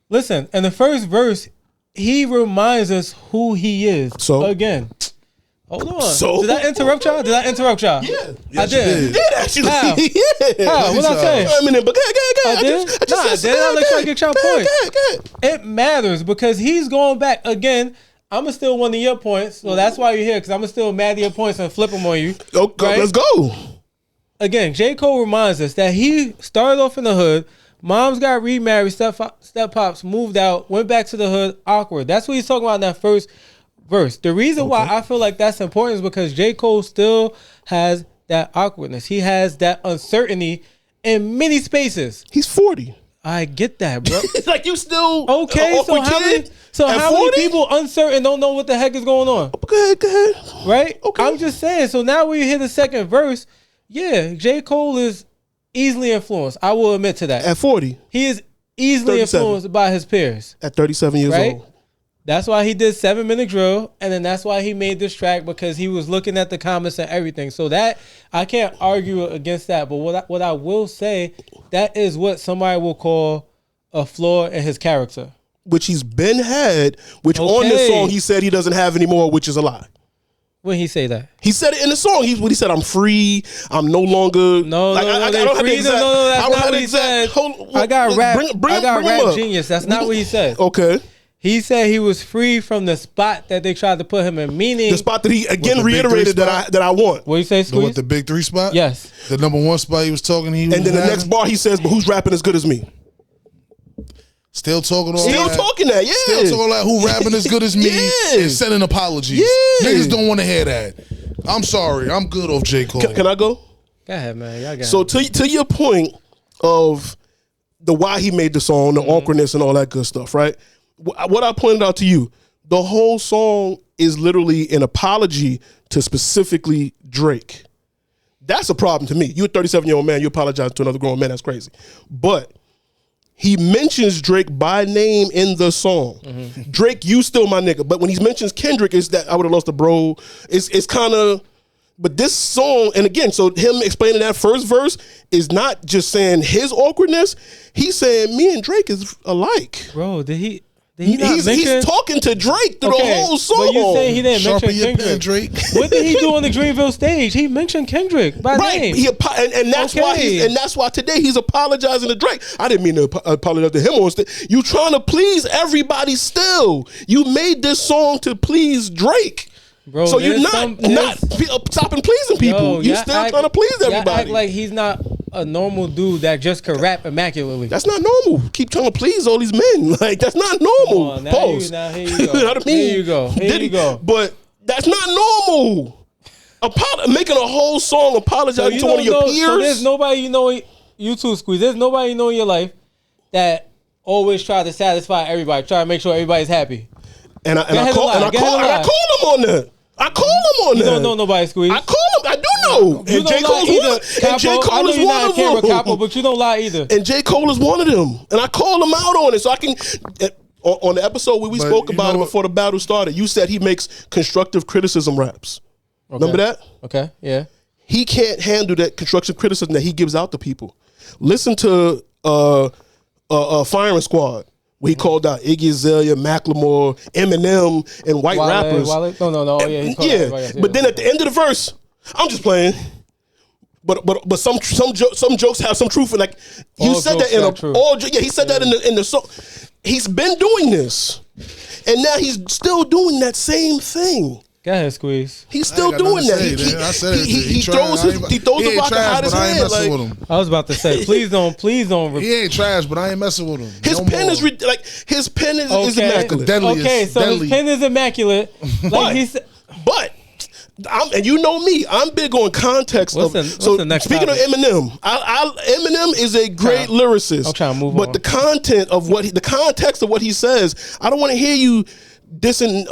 Listen, in the first verse, he reminds us who he is. So again. Hold on. So, did I interrupt y'all? Yeah. I did. You did actually. How? How? What'd I say? I mean, but go ahead. I did? I let y'all get y'all point. It matters because he's going back. Again, I'm going to steal one of your points. So that's why you're here because I'm going to steal mad of your points and flip them on you. Okay, right? Let's go. Again, J. Cole reminds us that he started off in the hood. Moms got remarried. Step pops moved out. Went back to the hood. Awkward. That's what he's talking about in that first verse. The reason why I feel like that's important is because J. Cole still has that awkwardness. He has that uncertainty in many spaces. He's 40. I get that, bro. It's like you still okay. So how many people uncertain don't know what the heck is going on? Go ahead. Right? Okay. I'm just saying. So now when you hear the second verse, yeah, J. Cole is easily influenced. I will admit to that. At 40, he is easily 37. Influenced by his peers. At 37 years old. That's why he did 7 Minute Drill, and then that's why he made this track because he was looking at the comments and everything. So that I can't argue against that. But what I will say, that is what somebody will call a flaw in his character, which he's been had. Which on this song he said he doesn't have anymore, which is a lie. When he say that? He said it in the song. He said, "I'm free. I'm no longer." No, that's not what he said. I got rap genius. That's not what he said. Okay. He said he was free from the spot that they tried to put him in, meaning the spot that he again reiterated that I want. What you say, Squeeze? With the big 3 spot? Yes. The number 1 spot he was talking. And then the next bar he says, "But who's rapping as good as me?" Still talking all Still that. talking that, yeah. Still talking like who rapping as good as me and sending apologies. Yeah. Niggas don't want to hear that. I'm sorry. I'm good off J. Cole. Can I go? Go ahead, man. Y'all got so to your point of the why he made the song, the awkwardness and all that good stuff, right? What I pointed out to you, the whole song is literally an apology to specifically Drake. That's a problem to me. You're a 37-year-old man. You apologize to another grown man. That's crazy. But he mentions Drake by name in the song. Mm-hmm. Drake, you still my nigga. But when he mentions Kendrick, it's that I would have lost a bro. It's kind of... But this song, and again, so him explaining that first verse is not just saying his awkwardness. He's saying me and Drake is alike. Bro, did he He's talking to Drake through the whole song. But you saying he didn't Sharpen mention your Kendrick? pen, Drake. What did he do on the Greenville stage? He mentioned Kendrick by name. And that's why today he's apologizing to Drake. I didn't mean to apologize to him on stage. You trying to please everybody still. You made this song to please Drake. Bro, so you're not stopping pleasing people. You still trying to please everybody. Act like he's not a normal dude that just could rap immaculately. That's not normal. Keep trying to please all these men. Like, that's not normal. Come on, now here you go. You know what I mean? Here you go. Here you go. But that's not normal. Making a whole song apologizing to one of your peers. So there's nobody you too, Squeeze. There's nobody in your life that always try to satisfy everybody, try to make sure everybody's happy. And I call him on that. You don't know nobody, Squeeze. I call him. I do know. You and J. Cole's one. And J. Cole is one of them. Capo, but you don't lie either. And J. Cole is one of them. And I call him out on it, so I can. On the episode where we spoke about it before the battle started, you said he makes constructive criticism raps. Okay. Remember that? Okay. Yeah. He can't handle that constructive criticism that he gives out to people. Listen to Firing Squad. Where he called out Iggy Azalea, Macklemore, Eminem, and white rappers. No. Yeah. But then at the end of the verse, I'm just playing. But some jokes have some truth. Like you said that he said that in the song. He's been doing this, and now he's still doing that same thing. Go ahead, Squeeze. He's still doing that. He throws the rock out his head. I was about to say, please don't. He ain't trash, but I ain't messing with him. His pen is immaculate. His pen is immaculate. But and you know me, I'm big on context. Speaking of Eminem, Eminem is a great lyricist. I'm trying to move on. But the context of what he says, I don't want to hear you dissing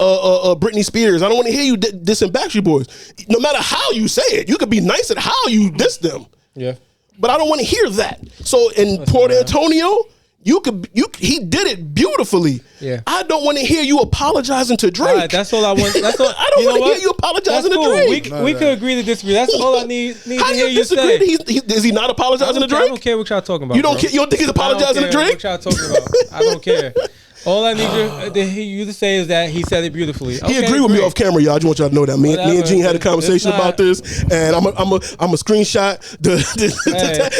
Britney Spears. I don't want to hear you dissing Backstreet Boys. No matter how you say it, you could be nice at how you diss them. Yeah. But I don't want to hear that. So in Port Antonio, he did it beautifully. Yeah. I don't want to hear you apologizing to Drake. Right, that's all I want. That's all, I don't want to hear you apologizing to Drake. We could agree to disagree. That's all I need to hear you say. Is he not apologizing to Drake? I don't care what y'all talking about. You don't think he's apologizing to Drake? What y'all talking about? I don't care. All I need you to say is that he said it beautifully. He agreed with me off camera, y'all. I just want y'all to know that. Me and Gene had a conversation about this, and I'm a screenshot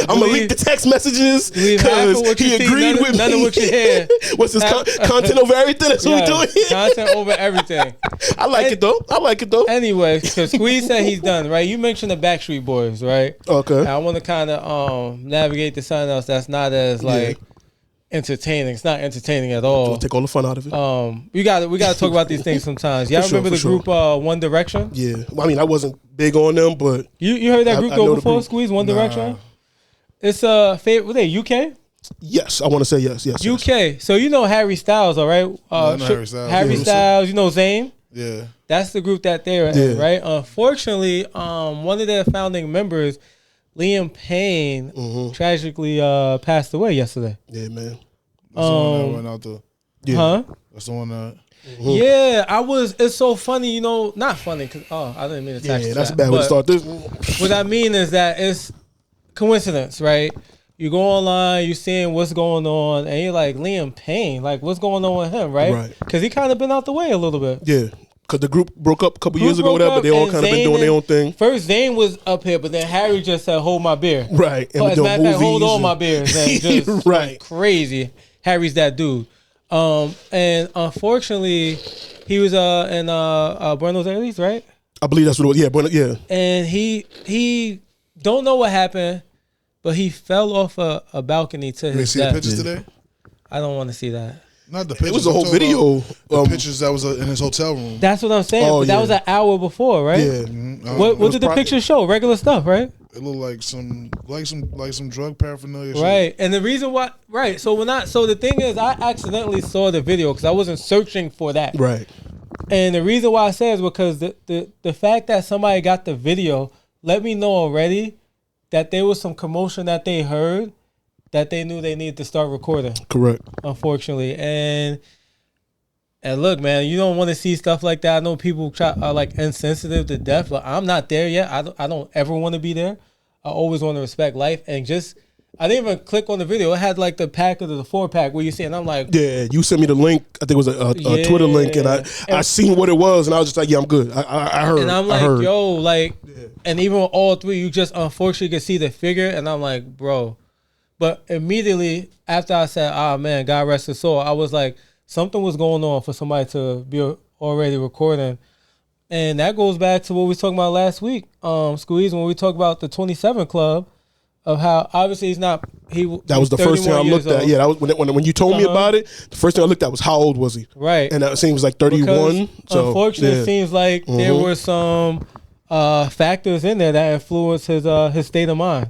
I'm gonna leak the text messages because he agreed with me. None of what you hear. What's his content over everything? That's what we're doing. Content over everything. I like it though. Anyway, because Squeeze said he's done, right? You mentioned the Backstreet Boys, right? Okay. I want to kind of navigate to something else that's not as entertaining. It's not entertaining at all. Don't take all the fun out of it. We got to talk about these things sometimes. Y'all remember the group One Direction? Yeah. I mean, I wasn't big on them, but you heard that group though before? Squeeze One Direction. It's favorite. Were they UK? Yes, I want to say yes. UK. Yes. So you know Harry Styles, all right? Harry Styles. You know Zayn. Yeah. That's the group that they're in, right? Unfortunately, one of their founding members, Liam Payne, tragically passed away yesterday. Yeah, man. That's the one that went out the. Yeah. Huh? That's the one that. Yeah, it's so funny, not funny because I didn't mean to text. Yeah, that's a bad way to start this. What I mean is that it's coincidence, right? You go online, you seeing what's going on, and you're like, Liam Payne, like what's going on with him, right? Right. Because he kind of been out the way a little bit. Yeah. Because the group broke up a couple years ago, whatever, but they all kind of been doing their own thing. First, Zayn was up here, but then Harry just said, hold my beer. Right. And as a matter of fact, hold all my beers. And just right. Crazy. Harry's that dude. And unfortunately, he was in Buenos Aires, right? I believe that's what it was. Yeah. And he don't know what happened, but he fell off a balcony to his death. You see the pictures today? I don't want to see that. Not the pictures. It was a whole video. The pictures that was in his hotel room. That's what I'm saying. But that was an hour before, right? Yeah. Mm-hmm. What did the pictures show? Regular stuff, right? It looked like some drug paraphernalia. Right. And the reason why, right? So the thing is, I accidentally saw the video because I wasn't searching for that. Right. And the reason why I say is because the fact that somebody got the video let me know already that there was some commotion that they heard that they knew they needed to start recording. Correct. Unfortunately. And look, man, you don't want to see stuff like that. I know people are like insensitive to death, but I'm not there yet. I don't ever want to be there. I always want to respect life. And just I didn't even click on the video. It had like the pack of the 4-pack where you see, and I'm like, yeah, you sent me the link. I think it was a Twitter link, and I seen what it was, and I was just like, yeah, I'm good. I heard. And I'm like, yo, like, and even with all three, you just unfortunately can see the figure, and I'm like, bro. But immediately after I said, man, God rest his soul, I was like, something was going on for somebody to be already recording. And that goes back to what we was talking about last week, Squeeze, when we talked about the 27 Club. Of how obviously that was the first thing I looked at. Yeah, that was when you told me about it. The first thing I looked at was how old was he? Right, and that seems like 31. Because, unfortunately, it seems like there were some factors in there that influenced his state of mind.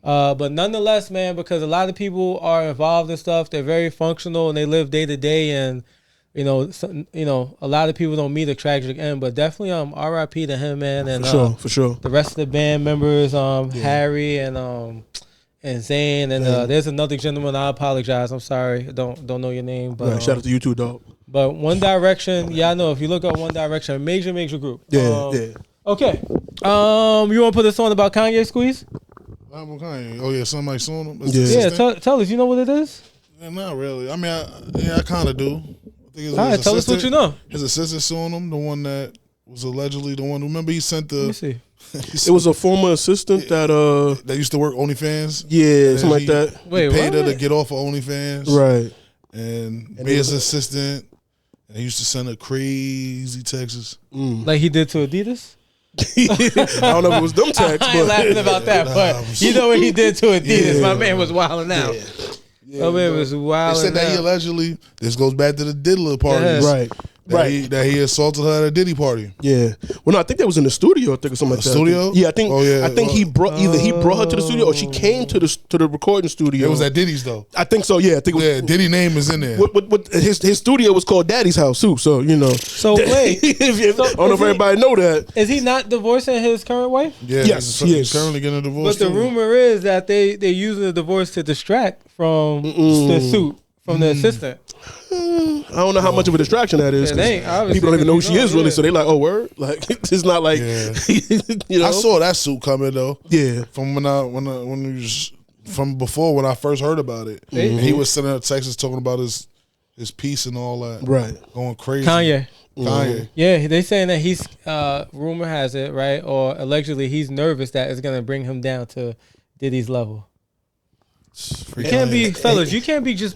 But nonetheless, man, because a lot of people are involved in stuff, they're very functional and they live day to day, and a lot of people don't meet a tragic end. But definitely, R.I.P. to him, man, and for sure. The rest of the band members, Harry and Zane, and there's another gentleman. I apologize. I'm sorry. I don't know your name, but shout out to you too, dog. But One Direction, I know. If you look up One Direction, major group. Yeah. Okay. You want to put a song about Kanye, Squeeze? Kanye. Oh yeah, somebody suing him. Yeah. Tell us. You know what it is? Yeah, not really. I mean, I kind of do. All right, tell us what you know. His assistant suing him, the one that was allegedly the one. Remember, he sent the. Let me see. It was a former assistant that used to work OnlyFans. Yeah, something like that. Wait, paid her to get off of OnlyFans, right? And be his assistant. And he used to send her crazy texts, like he did to Adidas. I don't know if it was them texts. I ain't laughing about that, but you know what he did to Adidas. Yeah. My man was wilding out. Yeah, my man was wilding. They said that he allegedly. This goes back to the Diddler parties, right? That he assaulted her at a Diddy party. Yeah. Well, no, I think that was in the studio. I think or something like that. Studio? Yeah, I think. Oh, yeah. I think he brought her to the studio or she came to the recording studio. It was at Diddy's though. I think so. Yeah, I think. Diddy name is in there. What his studio was called Daddy's House too. So So wait, I don't know if everybody know that. Is he not divorcing his current wife? Yeah. Yes. He's currently getting a divorce. But the rumor is that they're using the divorce to distract from the suit from the assistant. I don't know how much of a distraction that is. People don't even know who she is really, so they like, oh, word. Like it's not like I saw that suit coming though. Yeah, from when I first heard about it. And he was sending out texts talking about his piece and all that. Right, going crazy. Kanye. Yeah, they saying that he's rumor has it right, or allegedly he's nervous that it's gonna bring him down to Diddy's level. You can't be, fellas. You can't be just.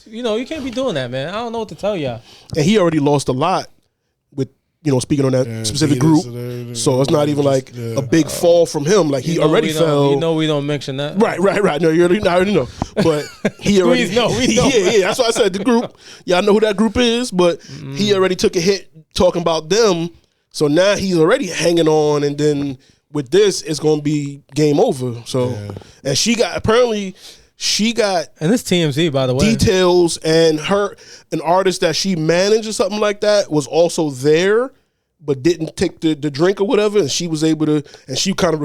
You can't be doing that, man. I don't know what to tell y'all. And he already lost a lot with, speaking on that specific group. So it's not even like a big fall from him. Like he already fell. We don't mention that. Right. No, I already know. But he already. We know. Yeah. That's why I said the group. Y'all know who that group is, but he already took a hit talking about them. So now he's already hanging on, and then with this, it's going to be game over. So, and she got and this TMZ, by the way, details, and an artist that she managed or something like that was also there, but didn't take the drink or whatever, and she was able to, and she kind of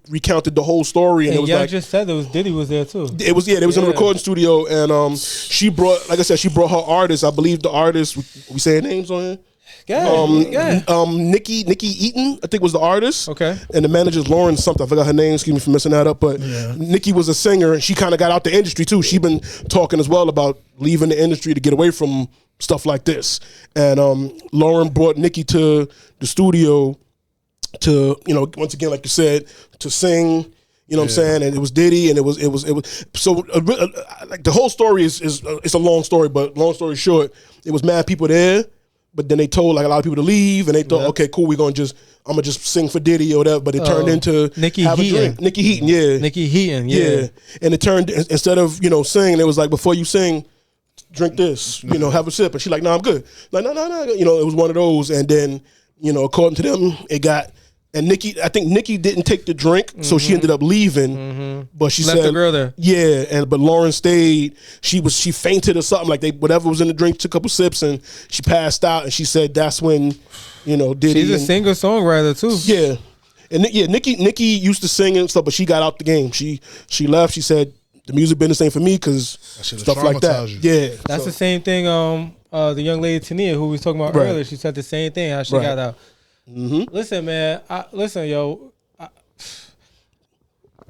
recounted the whole story, and it was like just said there was Diddy was there too. It was they was in the recording studio, and she brought her artist. I believe the artist. We saying names on here. Nikki Eaton, I think was the artist. Okay. And the manager's Lauren something. I forgot her name. Excuse me for messing that up. But Nikki was a singer, and she kind of got out the industry too. She been talking as well about leaving the industry to get away from stuff like this. And Lauren brought Nikki to the studio to, once again, like you said, to sing. You know what I'm saying? And it was Diddy, and it was so like the whole story is it's a long story, but long story short, it was mad people there. But then they told like a lot of people to leave, and they thought, okay, cool, I'm gonna just sing for Diddy or whatever. But it turned into Nikki Heaton. Nikki Heaton, yeah. And it turned, instead of singing, it was like, before you sing, drink this, have a sip. And she's like, no, I'm good. Like, no, it was one of those. And then according to them, it got. And I think Nikki didn't take the drink, so she ended up leaving. But she left said, the girl there. Yeah, but Lauren stayed. She fainted or something, like whatever was in the drink, took a couple sips, and she passed out. And she said that's when, Diddy. She's a singer songwriter too. Yeah, and Nikki used to sing and stuff, but she got out the game. She left. She said the music business ain't for me because stuff like that. Yeah, that's the same thing. The young lady Tania, who we was talking about earlier, she said the same thing. How she got out. Listen, man. Listen, yo.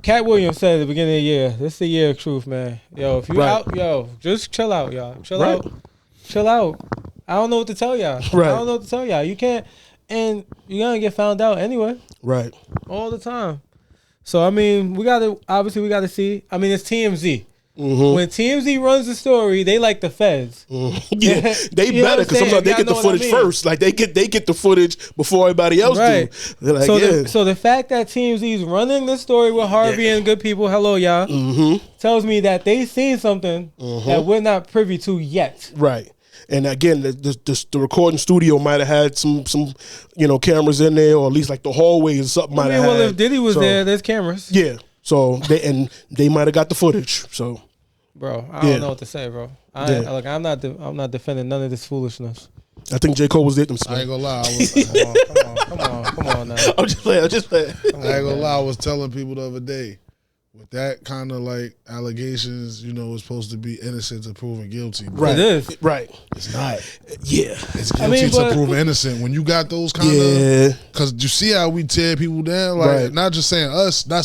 Cat Williams said at the beginning of the year, this is the year of truth, man. Yo, if you out, just chill out, y'all. Chill out. I don't know what to tell y'all. Right. I don't know what to tell y'all. You can't, and you're gonna get found out anyway. Right. All the time. So I mean, we gotta see. I mean, it's TMZ. Mm-hmm. When TMZ runs the story, they like the feds. Yeah, they better because sometimes they get the footage first. Like they get the footage before everybody else do. They're like, so the fact that TMZ is running the story with Harvey and good people, hello y'all, tells me that they seen something that we're not privy to yet. Right. And again, the recording studio might have had some cameras in there, or at least like the hallway or something might have had. Well, if Diddy was there, there's cameras. Yeah. So they might have got the footage. So, bro, I don't know what to say, bro. I'm not defending none of this foolishness. I think J. Cole was there. I ain't gonna lie. Come on now. I'm just playing. I ain't gonna lie. I was telling people the other day, with that kind of like allegations, it's supposed to be innocent to proven guilty. Right. It is. Right. It's not. Yeah. It's guilty to proven innocent. When you got those kind of, because you see how we tear people down, like not saying us, but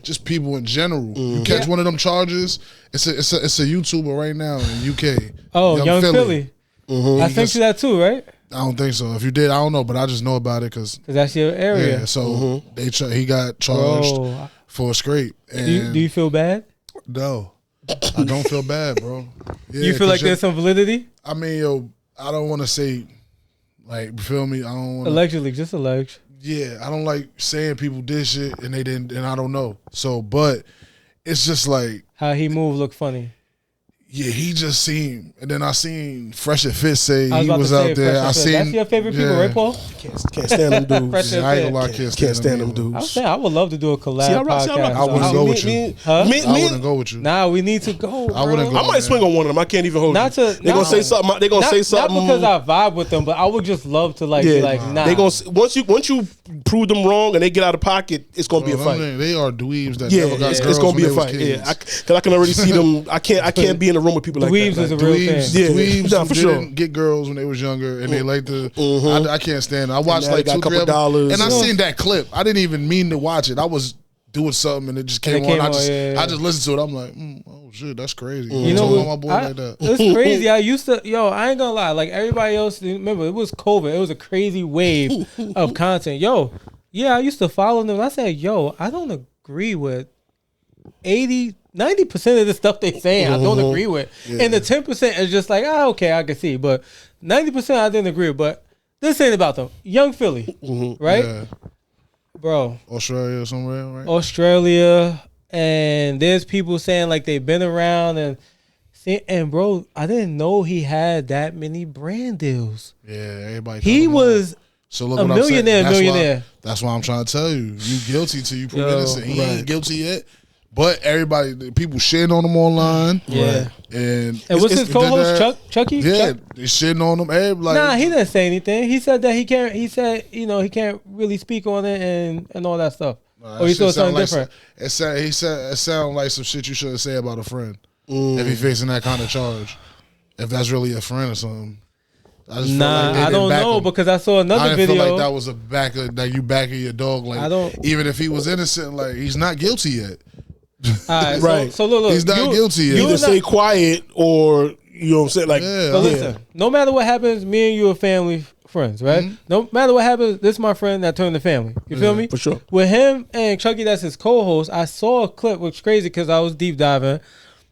just people in general. You catch one of them charges. It's a YouTuber right now in UK. Oh, Young Philly. I think you that too, right? I don't think so. If you did, I don't know, but I just know about it because that's your area. Yeah, so he got charged for a scrape. And do you feel bad? No, I don't feel bad, bro. Yeah, you feel like there's some validity? I mean, I don't want to say, like, feel me? I don't want allegedly, just alleged. Yeah, I don't like saying people did shit and they didn't, and I don't know. So, but it's just like how he moved looked funny. Yeah, he just seemed, and then I seen Fresh and Fit say he was out there. I seen that's your favorite people, right, Paul? Can't stand them dudes. I ain't gonna lie, can't stand them dudes. I was saying I would love to do a collab podcast. I wouldn't go with you. I wouldn't go with you. Nah, we need to go. I wouldn't go. I might swing on one of them. I can't even hold you. They're gonna say something. They're gonna say something. Not because I vibe with them, but I would just love to be like, nah. They gonna once you prove them wrong and they get out of pocket, it's gonna be a fight. They are dweebs that never got girls. It's gonna be a fight. Yeah, because I can already see them. I can't be in a room with people like that. Is a real thing. Dweebs for sure. Didn't get girls when they was younger, and they like to. I can't stand it. I watched like $2-3 $2 and I seen that clip. I didn't even mean to watch it. I was doing something, and it just came on. I just listened to it. I'm like, oh shit, that's crazy. You know, my boy like that. It's crazy. I used to, I ain't gonna lie. Like everybody else, remember it was COVID. It was a crazy wave of content. I used to follow them. I said, I don't agree with 90% of the stuff they saying I don't agree with. And the 10% is just like, okay, I can see. But 90% I didn't agree with. But this ain't about them. Young Philly, right? Yeah. Bro. Australia somewhere, right? Australia. And there's people saying like they've been around and bro, I didn't know he had that many brand deals. Yeah, everybody. He was a millionaire. That's why I'm trying to tell you. You guilty till you prove innocent. He ain't guilty yet. But people shitting on him online. Yeah. And what's his co-host, Chucky? Yeah, they shitting on him. Nah, he didn't say anything. He said that he can't, he can't really speak on it and all that stuff. Or he saw something different. It sounded like some shit you shouldn't say about a friend if he facing that kind of charge. If that's really a friend or something. I don't know because I saw another video. I feel like that was you backing your dog. Like even if he was innocent, like he's not guilty yet. All right. So look, he's not guilty yet. Either stay quiet or you know what I'm saying. Like, listen. No matter what happens, me and you are family friends, right? Mm-hmm. No matter what happens, this is my friend that turned to family. You feel me? For sure. With him and Chucky, that's his co-host. I saw a clip, which is crazy because I was deep diving,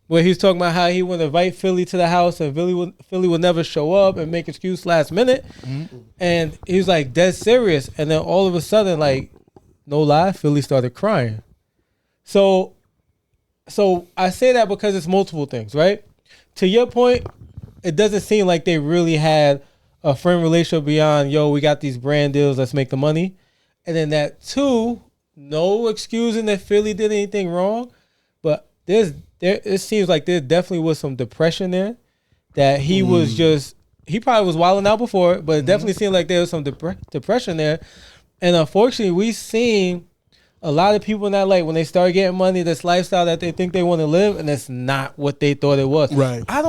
where he's talking about how he would invite Philly to the house and Philly would never show up and make excuse last minute. Mm-hmm. And he was like dead serious. And then all of a sudden, like, no lie, Philly started crying. So I say that because it's multiple things, right? To your point, it doesn't seem like they really had a friend relationship beyond, we got these brand deals, let's make the money. And then that too, no excusing that Philly did anything wrong, but it seems like there definitely was some depression there, that he was he probably was wilding out before, but it definitely seemed like there was some depression there. And unfortunately, we seen a lot of people not like when they start getting money, this lifestyle that they think they want to live, and it's not what they thought it was. Right. I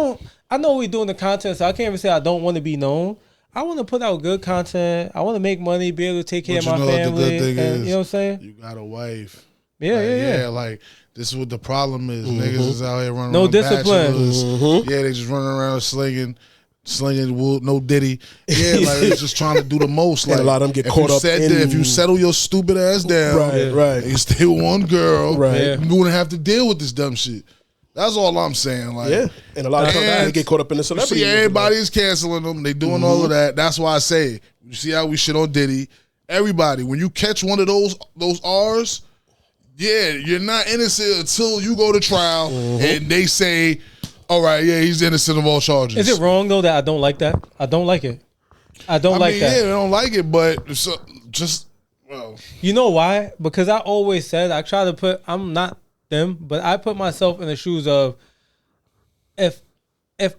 know we're doing the content, so I can't even say I don't want to be known. I want to put out good content. I want to make money, be able to take care of my family. The good thing is, you know what I'm saying? You got a wife. Yeah. Like this is what the problem is. Niggas is out here running No around discipline. bachelors. Yeah, they just running around slinging wood, no Diddy. Yeah, like they're just trying to do the most. Like and a lot of them get caught up in. If you settle your stupid ass down, right, and you stay with one girl, right, you're gonna have to deal with this dumb shit. That's all I'm saying. Like, and a lot of times they get caught up in the celebrity. See, everybody is canceling them. They doing all of that. That's why I say, you see how we shit on Diddy. Everybody, when you catch one of those R's, you're not innocent until you go to trial and they say, all right, he's innocent of all charges. Is it wrong though that I don't like that? I don't like it. I don't like that. Yeah, I don't like it, but you know why? Because I always said I try to put. I'm not them, but I put myself in the shoes of if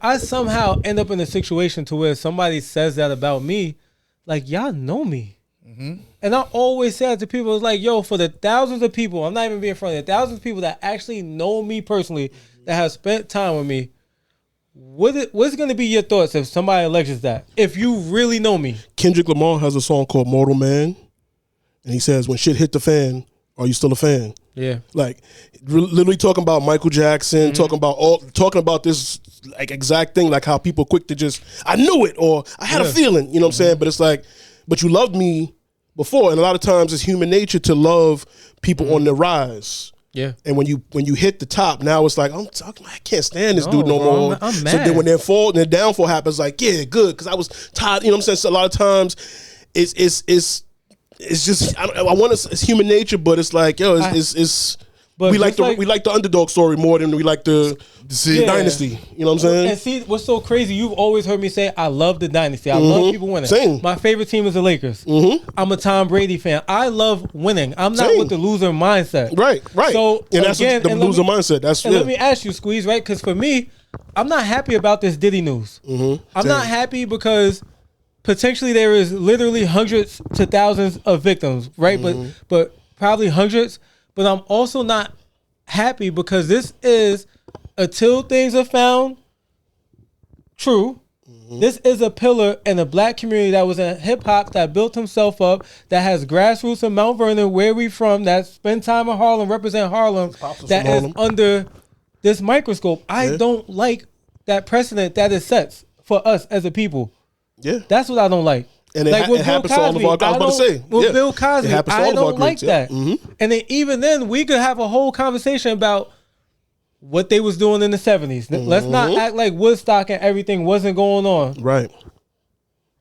I somehow end up in a situation to where somebody says that about me, like y'all know me. And I always said to people, it's like, yo, for the thousands of people, I'm not even being funny, the thousands of people that actually know me personally, that have spent time with me, what's going to be your thoughts if somebody alleges that? If you really know me. Kendrick Lamar has a song called Mortal Man, and he says, when shit hit the fan, are you still a fan? Yeah. Like, literally talking about Michael Jackson, talking about this like exact thing, like how people quick to just, I knew it, or I had a feeling, you know what I'm saying? But it's like, but you loved me before, and a lot of times it's human nature to love people on the rise. Yeah. And when you hit the top, now it's like, I can't stand this dude no more. I'm mad. So then when their downfall happens, like, yeah, good, because I was tired. You know what I'm saying? So a lot of times it's just I want to, it's human nature, but it's like, yo, we like the underdog story more than we like the dynasty. You know what I'm saying? And see, what's so crazy? You've always heard me say I love the dynasty. I love people winning. Same. My favorite team is the Lakers. I'm a Tom Brady fan. I love winning. I'm not with the loser mindset. Right. So and that's again, the loser mindset. Let me ask you, Squeeze, right? Because for me, I'm not happy about this Diddy news. I'm not happy because potentially there is literally hundreds to thousands of victims, right? But probably hundreds. But I'm also not happy because this is, until things are found true, this is a pillar in a black community that was in hip hop, that built himself up, that has grassroots in Mount Vernon, where we from, that spend time in Harlem, represent Harlem, that is under this microscope. I don't like that precedent that it sets for us as a people. Yeah. That's what I don't like. And it happens to all of our, I was about to say. With Bill Cosby, I don't like that. Mm-hmm. And then even then, we could have a whole conversation about what they was doing in the 70s. Let's not act like Woodstock and everything wasn't going on. Right.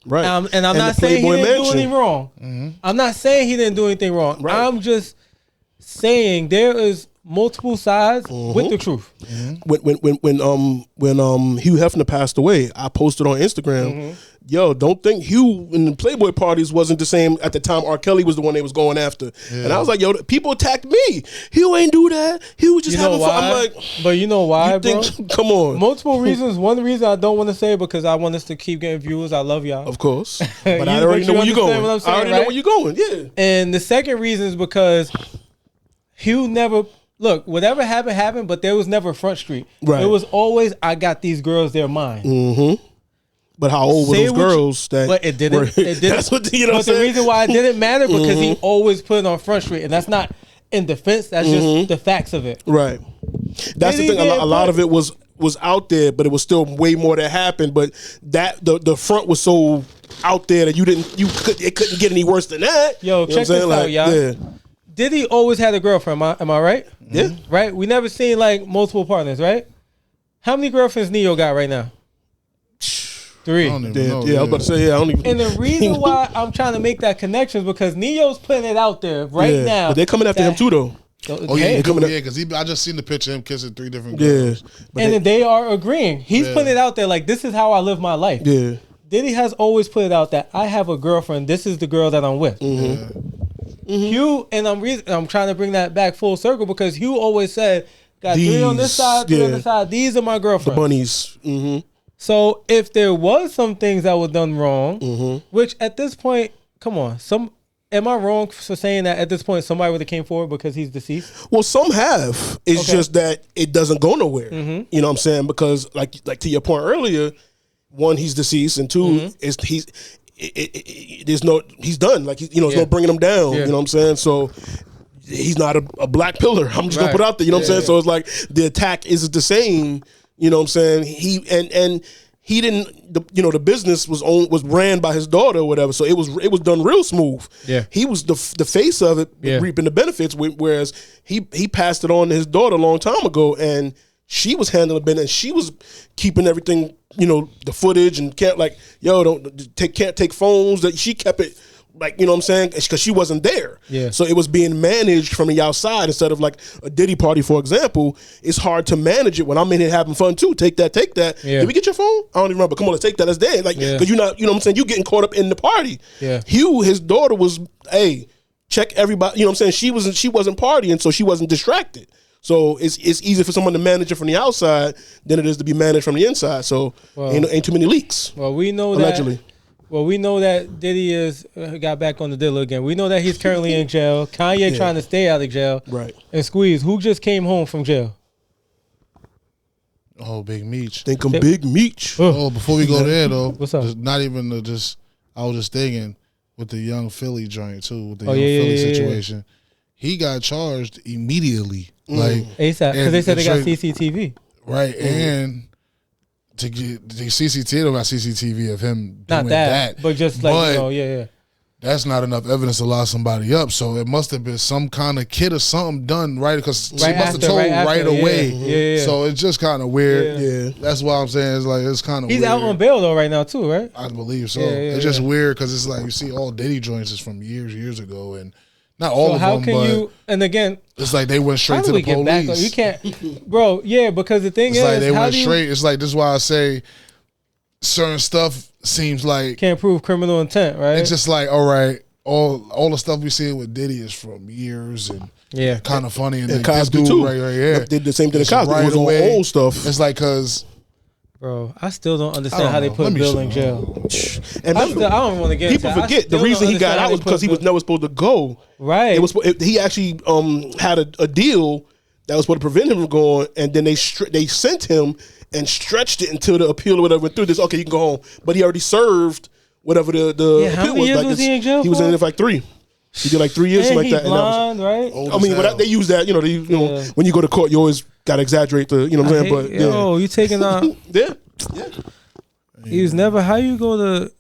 And I'm not saying he didn't do anything wrong. I'm not saying he didn't do anything wrong. Right. I'm just saying there is multiple sides with the truth. When Hugh Hefner passed away, I posted on Instagram, yo, don't think Hugh in the Playboy parties wasn't the same at the time. R. Kelly was the one they was going after. And I was like, yo, people attacked me. Hugh ain't do that. Hugh was just having fun. I'm like, but you know why, bro? Come on. Multiple reasons. One reason I don't want to say it because I want us to keep getting viewers. I love y'all. Of course. But I already know where you're going. I already know where you're going. Yeah. And the second reason is because Hugh never... Look, whatever happened, but there was never Front Street. Right. It was always, I got these girls, they're mine. But how old were those girls? But it didn't. It didn't. That's what, you know. But the reason why it didn't matter because he always put it on Front Street, and that's not in defense. That's just the facts of it. Right. That's the thing. A lot of it was out there, but it was still way more that happened. But that the front was so out there that it couldn't get any worse than that. Yo, check this out, y'all. Yeah. Diddy always had a girlfriend. Am I right? Yeah. Right? We never seen like multiple partners, right? How many girlfriends Neo got right now? 3. I was about to say, I don't even. And the reason why I'm trying to make that connection is because Neo's putting it out there now. But they're coming after him too, though. Because I just seen the picture of him kissing 3 different girls. And they are agreeing. He's putting it out there like, this is how I live my life. Yeah. Diddy has always put it out that I have a girlfriend. This is the girl that I'm with. Hugh, and I'm trying to bring that back full circle because Hugh always said, got 3 on this side, 3 on this side. These are my girlfriends. The bunnies. So if there was some things that were done wrong, which at this point, come on, am I wrong for saying that at this point somebody would have came forward because he's deceased? Well, some have. It's just that it doesn't go nowhere. You know what I'm saying? Because like to your point earlier, 1, he's deceased, and 2, he's done. Like there's no bringing him down. You know what I'm saying? So he's not a black pillar. I'm just gonna put it out there. You know what I'm saying? So it's like the attack is the same. You know what I'm saying? He didn't. The business was ran by his daughter or whatever. So it was done real smooth. Yeah, he was the face of it, reaping the benefits. Whereas he passed it on to his daughter a long time ago, and she was handling it, and she was keeping everything. The footage and can't can't take phones. That she kept it. Like, you know what I'm saying? Because she wasn't there. Yeah. So it was being managed from the outside instead of like a Diddy party, for example. It's hard to manage it when I'm in here having fun too. Take that. Yeah. Did we get your phone? I don't even remember. Come on, let's take that. Let's dance. Like, because you're not, you know what I'm saying? You getting caught up in the party. Yeah. Hugh, his daughter was, hey, check everybody. You know what I'm saying? She wasn't partying, so she wasn't distracted. So it's easier for someone to manage it from the outside than it is to be managed from the inside. So ain't too many leaks. Well, we know allegedly. Well, we know that Diddy got back on the deal again. We know that he's currently in jail. Kanye trying to stay out of jail. Right. And Squeeze, who just came home from jail? Oh, Big Meech. Think I'm Big Meech. Oh, before we go there, though. What's up? Not even I was just thinking with the Young Philly joint, too, with the Young Philly situation. Yeah. He got charged immediately. Like ASAP, because they said they got CCTV. Right, and... To get the CCTV, don't got CCTV of him not doing that, but just like that's not enough evidence to lock somebody up. So it must have been some kind of kid or something done right because she must have told right away. Yeah. So it's just kind of weird. Yeah, that's why I'm saying it's kind of. He's weird. Out on bail though right now too, right? I believe so. It's just weird because it's like you see all Diddy joints is from years ago and. Not all of them, how can you? And again, it's like they went straight to the police. You can't, bro. Yeah, because the thing is, like they went straight. It's like this is why I say certain stuff seems like can't prove criminal intent, right? It's just like all right, all the stuff we see with Diddy is from years and kind of funny and Cosby too. Right, did the same thing to Cosby. Right, it was all old stuff. It's like because. Bro, I still don't understand how they put Bill in jail. And I don't want to get people forget the reason he got out was because he was never supposed to go. Right. He actually had a deal that was supposed to prevent him from going, and then they sent him and stretched it until the appeal or whatever went through. This okay, you can go home, but he already served whatever the appeal was. How many years was he in jail? He was in it for like 3. He did like 3 years, something like that. Blonde, right? I mean, they use that. You know, when you go to court, you always gotta exaggerate the. You know what I'm saying? But you taking out. Yeah. He was never. How you go to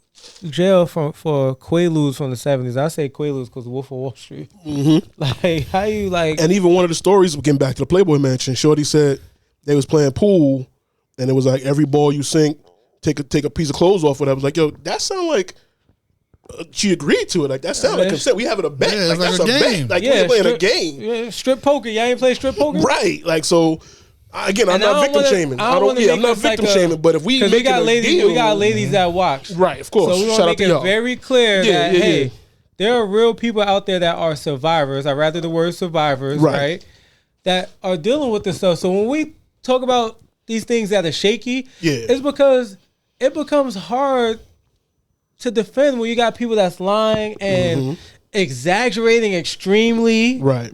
jail for Quaaludes from the 70s? I say Quaaludes because Wolf of Wall Street. Mm-hmm. Like how you like? And even one of the stories, getting back to the Playboy Mansion, Shorty said they was playing pool, and it was like every ball you sink, take a piece of clothes off. Whatever. I was like, yo, that sound like. She agreed to it. Like that sounded like consent. We having a bet. Yeah, like that's a game. Bet. Like we're playing a game. Yeah, strip poker. Y'all ain't play strip poker, right? Like so. Again, I'm not victim shaming. I'm not victim shaming. But if we got ladies that watch, right? Of course. So we want to make it very clear that hey, there are real people out there that are survivors. I rather the word survivors, right? That are dealing with this stuff. So when we talk about these things that are shaky, it's because it becomes hard to defend when you got people that's lying and exaggerating extremely, right,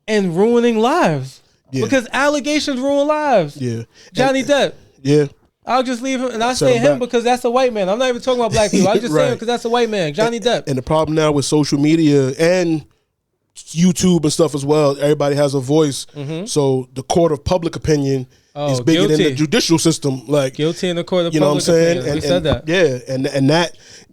and ruining lives. Yeah. Because allegations ruin lives. Yeah. Johnny Depp. Yeah. I'll just leave him, and I say him because that's a white man. I'm not even talking about black people. I just say him because that's a white man. Johnny Depp. And the problem now with social media and YouTube and stuff as well, everybody has a voice. Mm-hmm. So the court of public opinion is bigger than the judicial system. Like guilty in the court of public opinion. You know what I'm saying? And, we said that. Yeah, and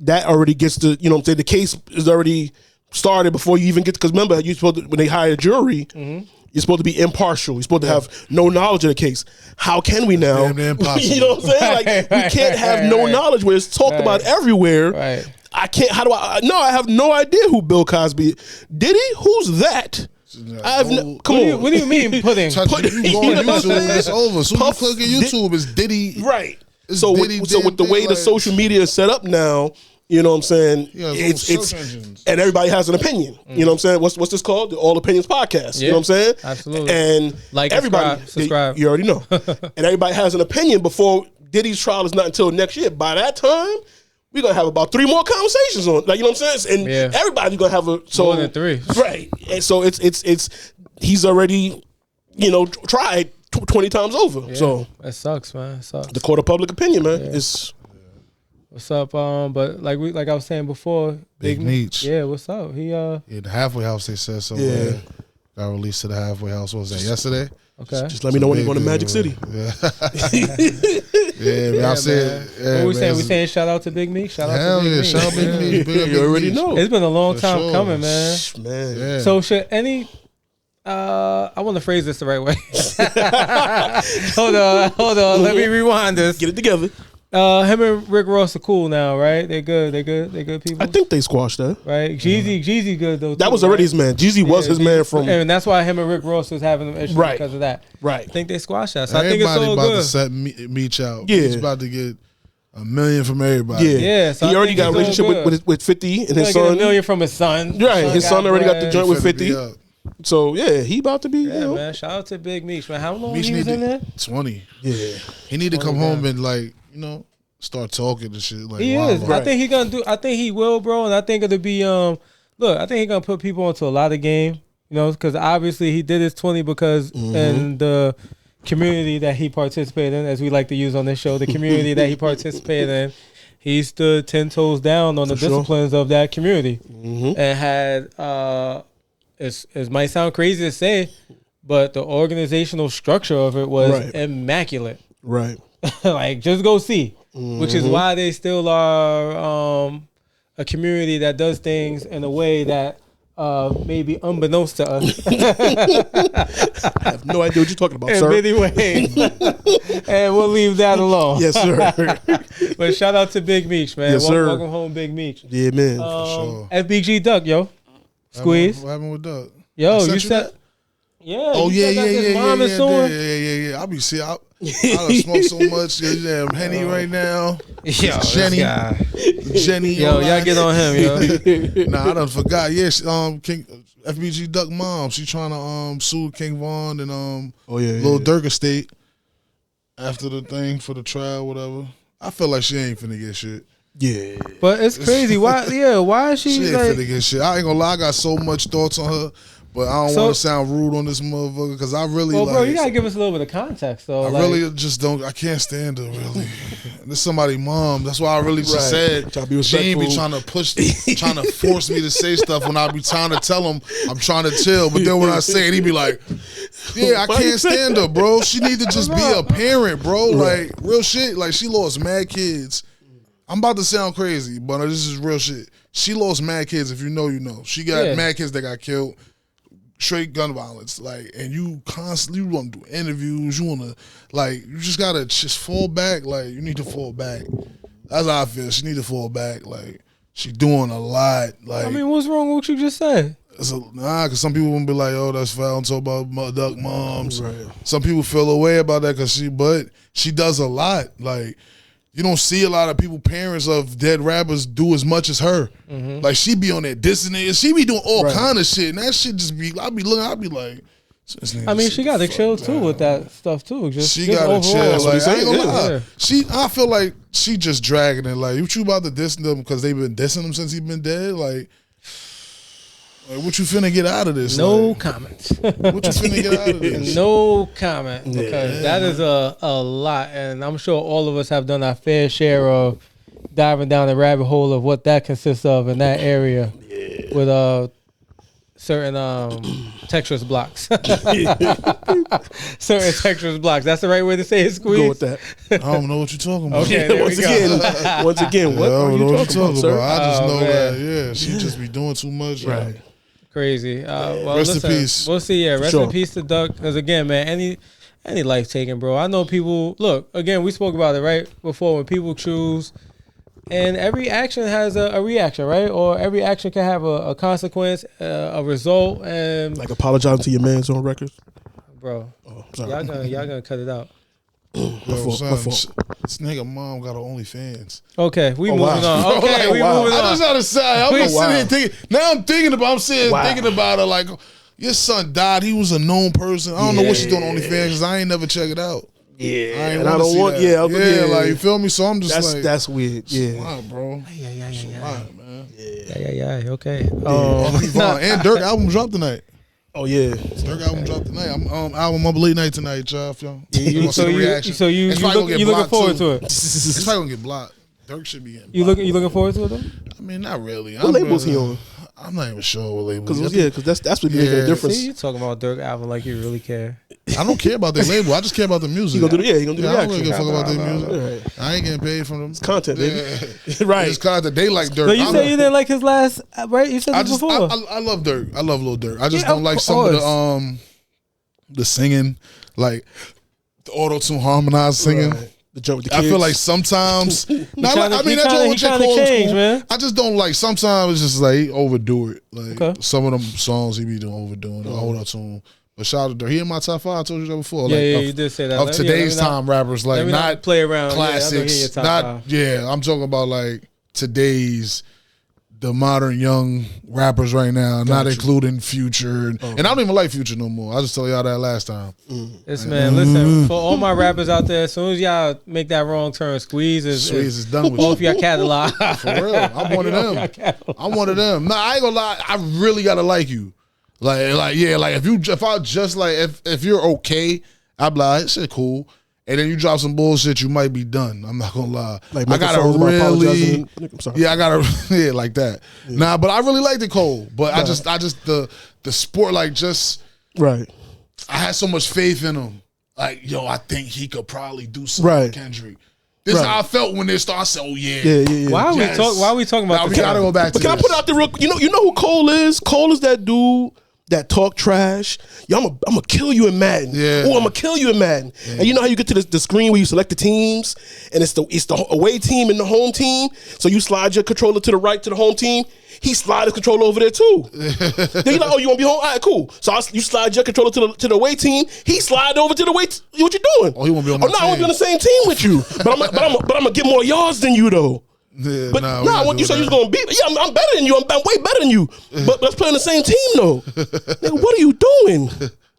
that already gets the, you know what I'm saying, the case is already started before you even get, because remember, you supposed to, when they hire a jury, you're supposed to be impartial. You're supposed to have no knowledge of the case. How can we now? Damn impossible. You know what I'm saying? Like we can't have no knowledge where it's talked about everywhere. Right. I can't. How do I? No, I have no idea who Bill Cosby. Did he? Who's that? Come on. What do you mean pudding? You go on YouTube, it's over. So you click on YouTube, it's Diddy. Right. So with the way the social media is set up now, you know what I'm saying? Yeah, it's and everybody has an opinion. You know what I'm saying? What's this called? The All Opinions Podcast. You know what I'm saying? Absolutely. And like everybody, subscribe. You already know. And everybody has an opinion before Diddy's trial is not until next year. By that time, we're gonna have about 3 more conversations on, like, you know what I'm saying? And everybody's gonna have more than 3, right? And so it's he's already, you know, tried 20 times over. So it sucks, man. It sucks. The court of public opinion, man. It's What's up? But like I was saying before, Big Meech. Yeah, what's up? He Yeah, the halfway house they said so. Yeah. Got released to the halfway house. What was that? Yesterday. okay. Just let me know when you go to Magic City. Yeah. Yeah, man. I said. Yeah, What we saying? man. We saying shout out to Big Meech. Shout out Hell to Big yeah, Meech. shout out Big Meech. Big up You Big already Meech. know. It's been a long For time sure. coming, man. Man. Yeah. So should any I want to phrase this the right way. Hold on. Let me rewind this. Get it together. Him and Rick Ross are cool now, right? They're good people. I think they squashed that. Right? Jeezy good though. That too, was already right? his man. Jeezy was his man from. and that's why him and Rick Ross was having them issues Right. because of that. Right. I think they squashed that. So I think it's Everybody all about good. to set Meech out. Yeah. He's about to get $1 million from everybody. Yeah. Yeah, so he I already think got a it's all relationship good. with 50 and He's his gonna get son. $1 million from his son. Right, his son already got the bread. joint with Finna 50. be up. So yeah, he about to be. Yeah, you know. man. Shout out to Big Meech, man. How long Meech he was need in there? 20. Yeah. He need to come 20 home and start talking and shit. Like, He wow, is. wow. I think he gonna do. I think he will, bro. And I think it'll be. Look, I think he gonna put people onto a lot of game. You know, because obviously he did his 20 because in the community that he participated in, as we like to use on this show, the community that he participated in, he stood 10 toes down on the sure. disciplines of that community, and had. It might sound crazy to say, but the organizational structure of it was Right. immaculate. Right. Like, just go see. Which is why they still are a community that does things in a way that maybe unbeknownst to us I have no idea what you're talking about, in sir. many ways. And we'll leave that alone. Yes, sir. But shout out to Big Meech, man. Yes, sir. Welcome home, Big Meech. Yeah, man. sure. FBG Duck, yo. Squeeze. What happened with Doug? Yo, I sent you you said... that? Yeah. Oh you yeah, said that yeah, his yeah, mom yeah, is suing. yeah. I be see, I done smoked so much damn Henny right now. Yo, Jenny, Jenny. Yo, y'all get on him, yo. Nah, I done forgot. Yeah, King FBG Duck mom. She trying to sue King Von and Lil Durk estate after the thing for the trial, whatever. I feel like she ain't finna get shit. Yeah. But it's crazy. Why? Yeah. Why is She she ain't like? finna get shit. I ain't gonna lie. I got so much thoughts on her, but I don't So- want to sound rude on this motherfucker because I really Well, like. bro, you gotta give us a little bit of context, though. I like, really just don't. I can't stand her. Really, this somebody's mom. That's why I really just Right. said Try to be she ain't be respectful. trying to push, trying to force me to say stuff when I be trying to tell him I'm trying to chill. But then when I say it, he be like, "Yeah, I Why you can't say stand her, bro. She need to just be a parent, bro. Like real shit. Like she lost mad kids. I'm about to sound crazy, but this is real shit. She lost mad kids. If you know, you know. She got mad kids that got killed. Straight gun violence, like, and you constantly want to do interviews. You want to, like, you just gotta just fall back. Like, you need to fall back. That's how I feel. She need to fall back. Like, she doing a lot. Like, I mean, what's wrong with what you just said? because some people won't be like, oh, that's foul. I'm talking about duck moms. Right. Some people feel away about that but she does a lot. Like, you don't see a lot of people, parents of dead rappers, do as much as her. Like, she be on there dissing it. She be doing all kind of shit. And that shit just be, I be like, I mean, she got to chill too with that stuff too. she just got to overall. chill. Like, I ain't gonna lie. Yeah. I feel like she just dragging it. Like, you about to diss them because they've been dissing him since he been dead? Like, what you finna get out of this? No like, comments. what you finna get out of this? No comment, because that is a lot, and I'm sure all of us have done our fair share of diving down the rabbit hole of what that consists of in that area with certain Tetris blocks. Certain Tetris blocks. That's the right way to say it, Squeeze? Go with that. I don't know what you're talking about. Okay, there once we go. again, once again, what I are don't you know what talking you're about, talking sir? about. I just Oh, know man. that, she just be doing too much. Right. Crazy. Well, Rest in listen, peace. we'll see. Yeah, rest Sure. in peace to Duck. Because again, man, any life taken, bro. I know people. Look, again, we spoke about it right before. When people choose, and every action has a reaction, right? Or every action can have a consequence, a result, and Like apologizing to your man's on records. bro, Oh, sorry. y'all gonna cut it out. Yo, fault, son, my fault. this nigga mom got her OnlyFans. Okay, we Oh, moving wow. on. Okay, we wow. moving I on. just gotta say, I'm Wait, just sitting here thinking. Now I'm thinking about her like, your son died. He was a known person. I don't know what she's doing on OnlyFans because I ain't never check it out. Yeah, I ain't and I wanna don't see want. that. Yeah, yeah, like you feel me. So I'm just like, that's weird. Yeah, wow, bro. Yeah. Wow, man. Yeah. Okay. Vaughn, and Dirk album dropped tonight. Oh yeah. Dirk album dropped tonight. I'm album up late night tonight, y'all. If y'all So wanna see the you reaction. so you It's you probably look, gonna get you looking blocked, forward too. to it? It's probably gonna get blocked. Dirk should be in. You looking forward to it though? I mean, not really. What label's he on? I'm not even sure what label. Because that's what making a difference. See, you talking about Dirk album like you really care. I don't care about their label. I just care about the music. He gonna do the I don't really reaction. give a fuck about their music. Right. I ain't getting paid from them. It's content, baby. Right. It's content. They like Dirk. But you said you didn't like his last, right? You said this before. I love Dirk. I love Lil Dirk. I just don't like some of the singing, like the auto-tune harmonized singing. Right. The joke with the kids. I feel like sometimes. I mean, that's all what J. Cole is cool. Man. I just don't like. Sometimes it's just like he overdo it. Like some of them songs he be doing overdoing the auto-tune. But shout out to Dirk. He in my top 5. I told you that before. Yeah, like, you did say that. Of today's time rappers, like not play around. classics. I'm talking about like today's the modern young rappers right now, not including Future. And I don't even like Future no more. I just told y'all that last time. This man, listen, for all my rappers out there, as soon as y'all make that wrong turn, Squeeze is done with off your catalog. For real. I'm one of them. I'm one of them. Nah, I ain't gonna lie. I really gotta like you. Like if you're okay, I'm like, shit cool. And then you drop some bullshit, you might be done. I'm not gonna lie. Like I gotta really, like that. Yeah. Nah, but I really liked it, Cole. But I just the sport, like just right. I had so much faith in him. Like, yo, I think he could probably do something with Kendrick. This is how I felt when they started. I said, "Oh yeah." Why are we talking about? We gotta go back to. But can I put out the real? You know who Cole is? Cole is that dude that talk trash. Yo, I'm gonna kill you in Madden. Yeah. Oh, I'm gonna kill you in Madden. Yeah. And you know how you get to the screen where you select the teams, and it's the away team and the home team. So you slide your controller to the right to the home team. He slide his controller over there too. Then you're like, oh, you want to be home? All right, cool. So you slide your controller to the away team. He slide over to the away. What you doing? Oh, he won't be on my team. I want to be on the same team with you. But I'm gonna get more yards than you though. Yeah, but I want you to say you're gonna beat. Yeah, I'm better than you. I'm way better than you. But let's play on the same team though. Nigga, what are you doing?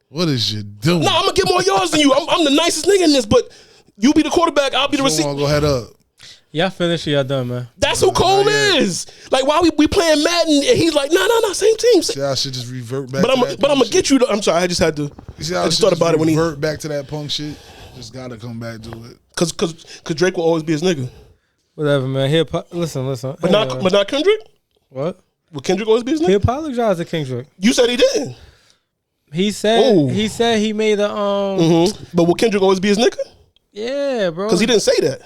What is you doing? Nah, I'm gonna get more yards than you. I'm the nicest nigga in this, but you be the quarterback. I'll be the receiver. Go head up. Y'all finished or y'all done, man? That's who Cole is. Like, why we playing Madden? And he's like, no, same team. See, I should just revert back. But I'm gonna get you. I'm sorry, I just had to. I just thought about it when he revert back to that punk shit. Just gotta come back to it. Cause Drake will always be his nigga. Whatever, man. Listen. But not Kendrick. What? Will Kendrick always be his nigga? He apologized to Kendrick. You said he didn't. He said he made a But will Kendrick always be his nigga? Yeah, bro. Because he didn't say that.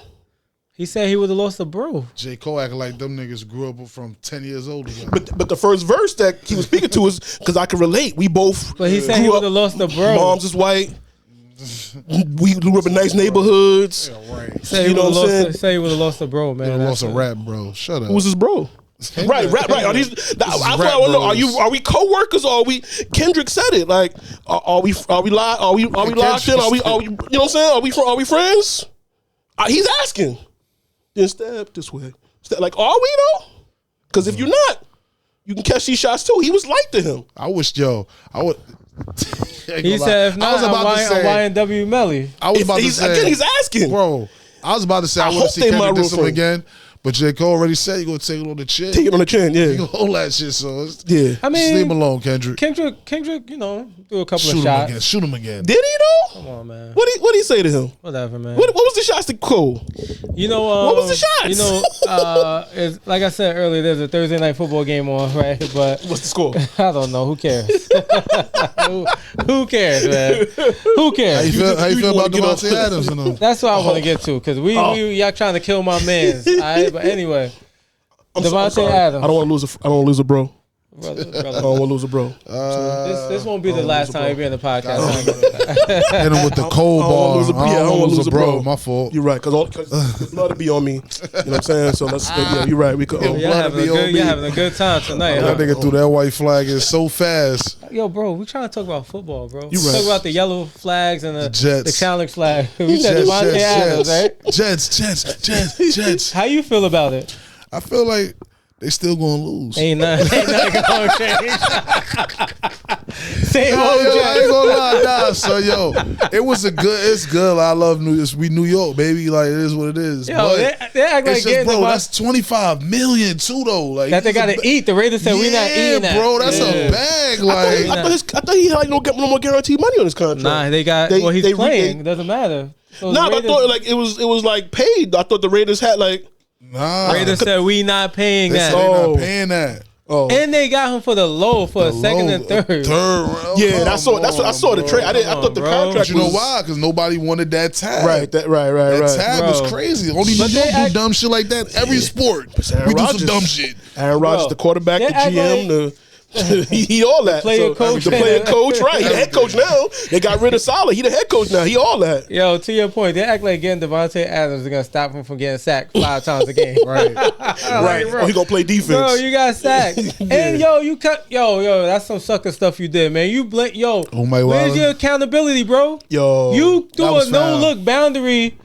He said he would have lost a bro. J. Cole acting like them niggas grew up from 10 years old ago. But the first verse that he was speaking to is because I can relate. We both. But he said he would have lost a bro. Mom's is white. We grew up in nice neighborhoods. Yeah, right. Say he would have lost a bro, man. He would have lost a rap bro. Shut up. Who's his bro? Right. Are these? I want to know. Are we co-workers or are we? Kendrick said it. Like, are we locked in? Are we? You know what I'm saying? Are we friends? He's asking. Then step this way. Like, are we though? Because if you're not, you can catch these shots too. He was light to him. I would. He said, if not, I'm YNW Melly. I was about to say. Again, he's asking. Bro, I was about to say, I want to see Kendrick diss him again. But J. Cole already said you're going to take it on the chin. Take it on the chin, yeah. You can hold that shit, so yeah. I mean, just leave him alone, Kendrick. Kendrick, you know, do a couple of shots. Shoot him again. Did he though? Come on, man. What did he say to him? Whatever, man. What was the shots to Cole? You know, what was the shots? You know, it's, like I said earlier, there's a Thursday night football game on, right? But what's the score? I don't know. Who cares? Who cares, man? Who cares? How you feel about Devontae Adams? And them? That's what I want to get to because y'all trying to kill my mans. All right, but anyway. Devontae Adams. I don't want to lose a bro. Brother. I don't want to lose a bro. This won't be the last time you be in the podcast. Hit him with the cold bar. I don't want to lose a bro. My fault. You're right, because blood to be on me. You know what I'm saying? So let's. Yeah, you're right. We could. You're having a good time tonight. That nigga threw that white flag in so fast. Yo, bro, we trying to talk about football, bro. You right. Talk about the yellow flags and the challenge flag. We said Devontae Adams, right? Jets. How you feel about it? I feel like they still gonna lose. Ain't nothing gonna change. Same old Jets. I ain't gonna lie, nah. So it's good. I love New York, baby. Like it is what it is. Yo, they act like getting bro. That's $25 million too, though. Like that they gotta eat. The Raiders said we not eating that, bro. That's a bag. Like I thought he had no more guaranteed money on his contract. Nah, they got. He's playing. It doesn't matter. Nah, I thought like it was like paid. I thought the Raiders had like. Nah, Raiders said we not paying they that. not paying that. Oh. And they got him for the low for a second and third. Round. Yeah, that's what I saw the trade. I thought the contract But you know was, why? Because nobody wanted that tab. right. That tab Tab Bro. is crazy. Only New But York they do dumb shit like that. Every sport, we do some dumb shit. Aaron Rodgers, the quarterback, the they act GM, he all that. player coach. the player coach, right? He the head coach now. They got rid of Saleh. He the head coach now. He all that. Yo, to your point, they act like getting Devontae Adams is gonna stop him from getting sacked 5 times a game. Right. Right. bro. Oh, he gonna play defense. Bro, you got sacked. And you cut that's some sucker stuff you did, man. You Oh my where's God. your accountability, bro? Yo, You threw That was a no foul. look boundary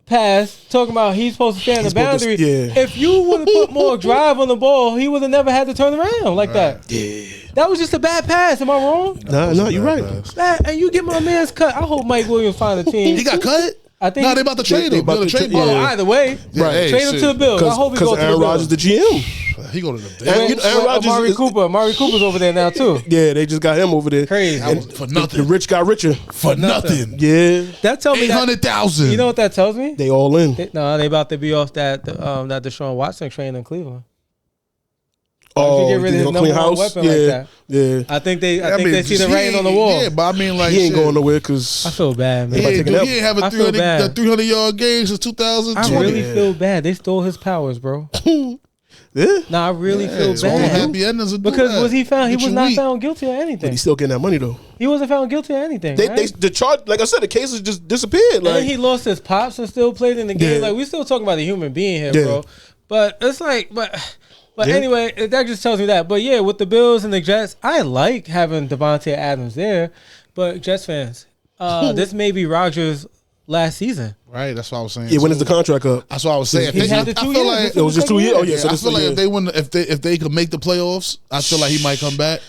pass talking about he's supposed to stay on the supposed to- boundary. yeah. If you would have put more drive on the ball, he would have never had to turn around like that. Yeah. That was just a bad pass. Am I wrong? No, you're right. And you get my man's cut. I hope Mike Williams find a team. He got cut. I think Nah, they about to trade they him. about About to to trade tra- him. Oh, yeah. either way, Yeah, hey, trade him shit. to the Bills. I hope he goes to the Aaron Bills. Rodgers the GM. He go to the And Bills. you know, Aaron Rodgers Amari is- Cooper. Amari Cooper's over there now too. Yeah, they just got him over there. Crazy. For The nothing. rich got richer. For nothing. Yeah, That tells me that, 800,000. you know what that tells me? they all in. They about to be off that Deshaun Watson train in Cleveland. Oh, get rid of you his think he'll clean number one house? weapon like that. Yeah. I think they see the writing on the wall. Yeah, but I mean, like, He ain't shit. going nowhere I because feel bad, man. He ain't, taking do- that- he ain't have a I feel 300, bad. the 300-yard game since 2020. I really Yeah. feel bad. They stole his powers, bro. yeah, Nah, I really feel It's all bad. happy endings will do Because that. was he found? He Get was you not weak. found guilty of but anything. he's still getting that money though. He wasn't found guilty of anything. They right? the charge, like I said, the cases just disappeared. Like And he lost his pops and still played in the game. Yeah. Like we still talking about a human being here, Yeah. bro. But it's like, but Yeah. anyway, that just tells me that. But yeah, with the Bills and the Jets, I like having Devontae Adams there. But Jets fans, this may be Rodgers' last season. Right, that's what I was saying. yeah, when too. is the contract up? That's what I was saying. He If had they- the I 2 feel years. like It was just 2 years. Oh yeah, I so this feel like yeah. if they win, if they could make the playoffs, I feel like he might come back.